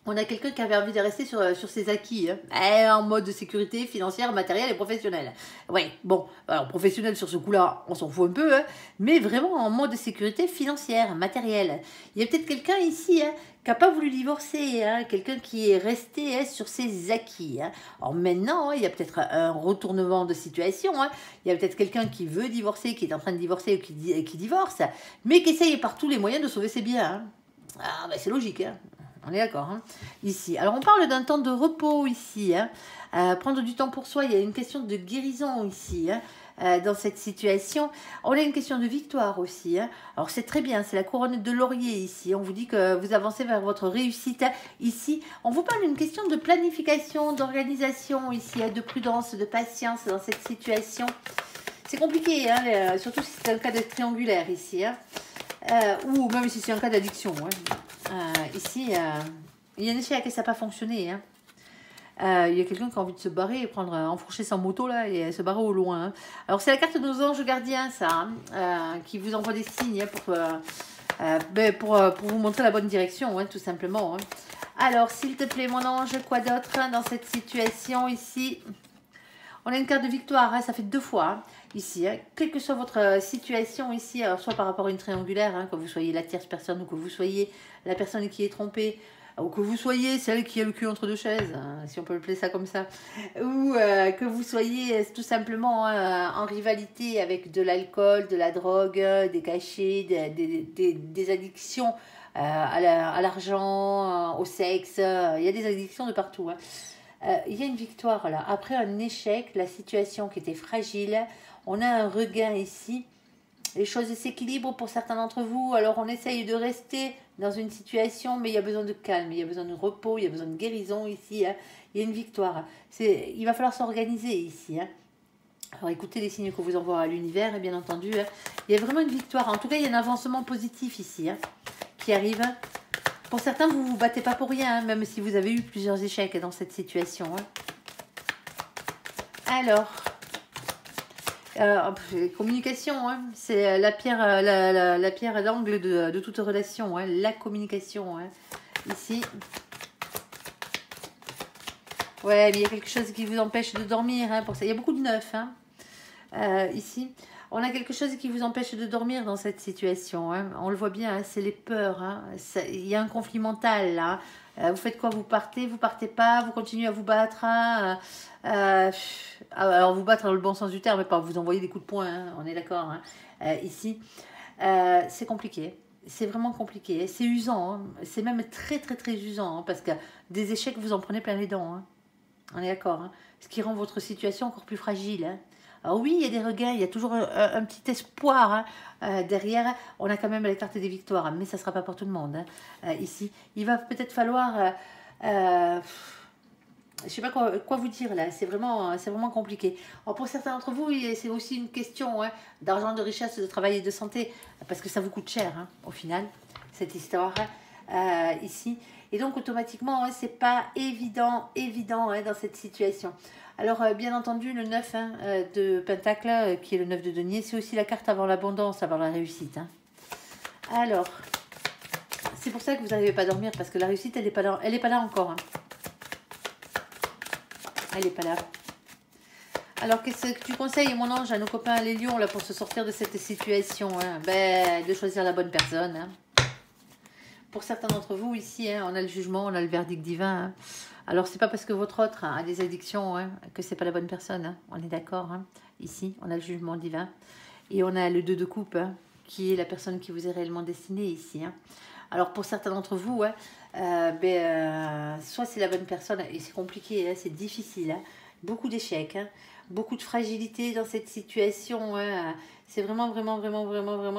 On a quelqu'un qui avait envie de rester sur ses acquis, en mode de sécurité financière, matérielle et professionnelle. Oui, bon, alors professionnel sur ce coup-là, on s'en fout un peu, mais vraiment en mode de sécurité financière, matérielle. Il y a peut-être quelqu'un ici qui n'a pas voulu divorcer, quelqu'un qui est resté sur ses acquis. Alors maintenant, il y a peut-être un retournement de situation, il y a peut-être quelqu'un qui veut divorcer, qui est en train de divorcer ou qui divorce, mais qui essaye par tous les moyens de sauver ses biens. Ah, ben c'est logique, on est d'accord, ici. Alors, on parle d'un temps de repos ici. Prendre du temps pour soi, il y a une question de guérison ici. Dans cette situation, on a une question de victoire aussi. Alors, c'est très bien, c'est la couronne de laurier ici. On vous dit que vous avancez vers votre réussite. Ici, on vous parle d'une question de planification, d'organisation ici, de prudence, de patience dans cette situation. C'est compliqué, surtout si c'est un cas de triangulaire ici. Ou même si c'est un cas d'addiction. Ici, il y a un échec et ça n'a pas fonctionné. Il y a quelqu'un qui a envie de se barrer et enfourcher sa moto là et se barrer au loin. Alors c'est la carte de nos anges gardiens, ça, qui vous envoie des signes pour vous montrer la bonne direction, tout simplement. Alors, s'il te plaît, mon ange, quoi d'autre dans cette situation ici? On a une carte de victoire, ça fait 2 fois ici. Quelle que soit votre situation ici, alors soit par rapport à une triangulaire, que vous soyez la tierce personne ou que vous soyez la personne qui est trompée, ou que vous soyez celle qui a le cul entre 2 chaises, si on peut appeler ça comme ça, ou que vous soyez tout simplement en rivalité avec de l'alcool, de la drogue, des cachets, des addictions à l'argent, au sexe, il y a des addictions de partout. Il y a une victoire là. Après un échec, la situation qui était fragile, on a un regain ici. Les choses s'équilibrent pour certains d'entre vous. Alors on essaye de rester dans une situation, mais il y a besoin de calme, il y a besoin de repos, il y a besoin de guérison ici. Il y a une victoire. Il va falloir s'organiser ici. Alors écoutez les signes que vous envoie à l'univers, et bien entendu, il y a vraiment une victoire. En tout cas, il y a un avancement positif ici qui arrive. Pour certains, vous ne vous battez pas pour rien, même si vous avez eu plusieurs échecs dans cette situation. Alors, communication, c'est la pierre, la pierre d'angle de toute relation, la communication, ici. Ouais, mais il y a quelque chose qui vous empêche de dormir, pour ça. Il y a beaucoup de neuf, ici. On a quelque chose qui vous empêche de dormir dans cette situation. On le voit bien, c'est les peurs. Il y a un conflit mental là. Vous faites quoi? Vous partez pas, vous continuez à vous battre. Alors vous battre dans le bon sens du terme, mais pas vous envoyer des coups de poing, on est d'accord. Ici, c'est compliqué. C'est vraiment compliqué. C'est usant. C'est même très très très usant. Parce que des échecs, vous en prenez plein les dents. On est d'accord. Ce qui rend votre situation encore plus fragile. Alors oui, il y a des regains, il y a toujours un petit espoir derrière. On a quand même la carte des victoires, mais ça ne sera pas pour tout le monde. Ici, il va peut-être falloir... je ne sais pas quoi vous dire là, c'est vraiment compliqué. Alors pour certains d'entre vous, c'est aussi une question d'argent, de richesse, de travail et de santé, parce que ça vous coûte cher au final, cette histoire ici. Et donc automatiquement, c'est pas évident dans cette situation. Alors, bien entendu, le 9 de Pentacle, qui est le 9 de denier, c'est aussi la carte avant l'abondance, avant la réussite. Alors, C'est pour ça que vous n'arrivez pas à dormir, parce que la réussite, elle n'est pas là, encore. Hein. Elle n'est pas là. Alors, qu'est-ce que tu conseilles, mon ange, à nos copains les lions, là, pour se sortir de cette situation, hein? Ben, de choisir la bonne personne. Hein. Pour certains d'entre vous, ici, hein, on a le jugement, on a le verdict divin. Hein. Alors, c'est pas parce que votre autre a des addictions hein, que c'est pas la bonne personne. Hein. On est d'accord. Hein. Ici, on a le jugement divin. Et on a le 2 de coupe, hein, qui est la personne qui vous est réellement destinée ici. Hein. Alors, pour certains d'entre vous, ouais, soit c'est la bonne personne, et c'est compliqué, hein, c'est difficile. Hein. Beaucoup d'échecs, hein, beaucoup de fragilité dans cette situation. Hein. C'est vraiment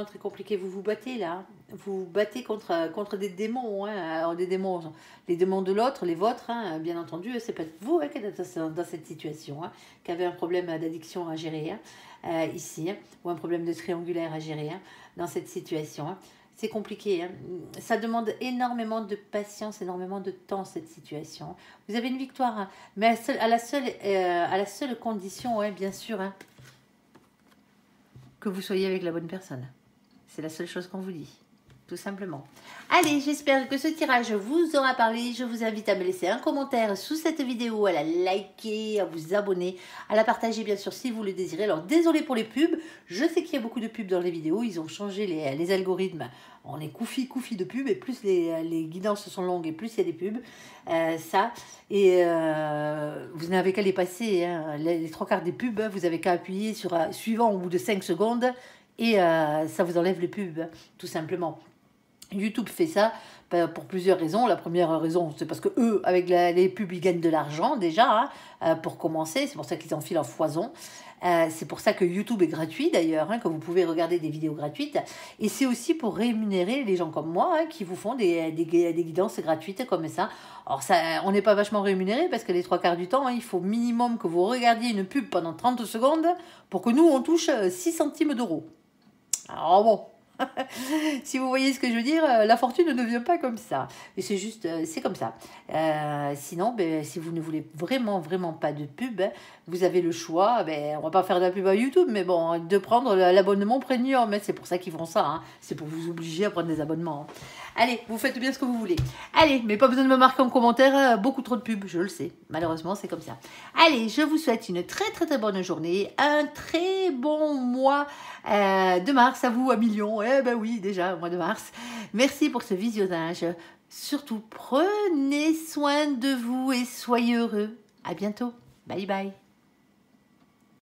très compliqué. Vous vous battez là. Vous vous battez contre des démons. Hein. Alors, des démons, les démons de l'autre, les vôtres, hein, bien entendu. C'est pas vous hein, qui êtes dans cette situation, hein, qui avez un problème d'addiction à gérer hein, ici, hein, ou un problème de triangulaire à gérer hein, dans cette situation. Hein. C'est compliqué. Hein. Ça demande énormément de patience, énormément de temps, cette situation. Vous avez une victoire, hein, mais à la seule condition, hein, bien sûr, hein, que vous soyez avec la bonne personne. C'est la seule chose qu'on vous dit, tout simplement. Allez, j'espère que ce tirage vous aura parlé. Je vous invite à me laisser un commentaire sous cette vidéo, à la liker, à vous abonner, à la partager bien sûr si vous le désirez. Alors désolé pour les pubs, je sais qu'il y a beaucoup de pubs dans les vidéos, ils ont changé les algorithmes. On est coufi de pubs et plus les guidances sont longues et plus il y a des pubs. Vous n'avez qu'à les passer, hein, les 3/4 des pubs, vous avez qu'à appuyer sur suivant au bout de 5 secondes et ça vous enlève les pubs, tout simplement. YouTube fait ça pour plusieurs raisons. La première raison, c'est parce que eux, avec les pubs, ils gagnent de l'argent déjà, hein, pour commencer. C'est pour ça qu'ils enfilent en foison. C'est pour ça que YouTube est gratuit d'ailleurs, hein, que vous pouvez regarder des vidéos gratuites. Et c'est aussi pour rémunérer les gens comme moi hein, qui vous font des guidances gratuites comme ça. Alors ça, on n'est pas vachement rémunéré parce que les 3/4 du temps, hein, il faut minimum que vous regardiez une pub pendant 30 secondes pour que nous, on touche 6 centimes d'euros. Alors bon... si vous voyez ce que je veux dire, la fortune ne vient pas comme ça. Et c'est juste, c'est comme ça. Sinon, si vous ne voulez vraiment pas de pub, hein, vous avez le choix, on va pas faire de la pub à YouTube, mais bon, de prendre l'abonnement premium. C'est pour ça qu'ils font ça. Hein. C'est pour vous obliger à prendre des abonnements. Hein. Allez, vous faites bien ce que vous voulez. Allez, mais pas besoin de me marquer en commentaire, beaucoup trop de pubs, je le sais. Malheureusement, c'est comme ça. Allez, je vous souhaite une très bonne journée, un très bon mois de mars à vous, à millions. Eh ben oui, déjà, mois de mars. Merci pour ce visionnage. Surtout, prenez soin de vous et soyez heureux. À bientôt. Bye bye.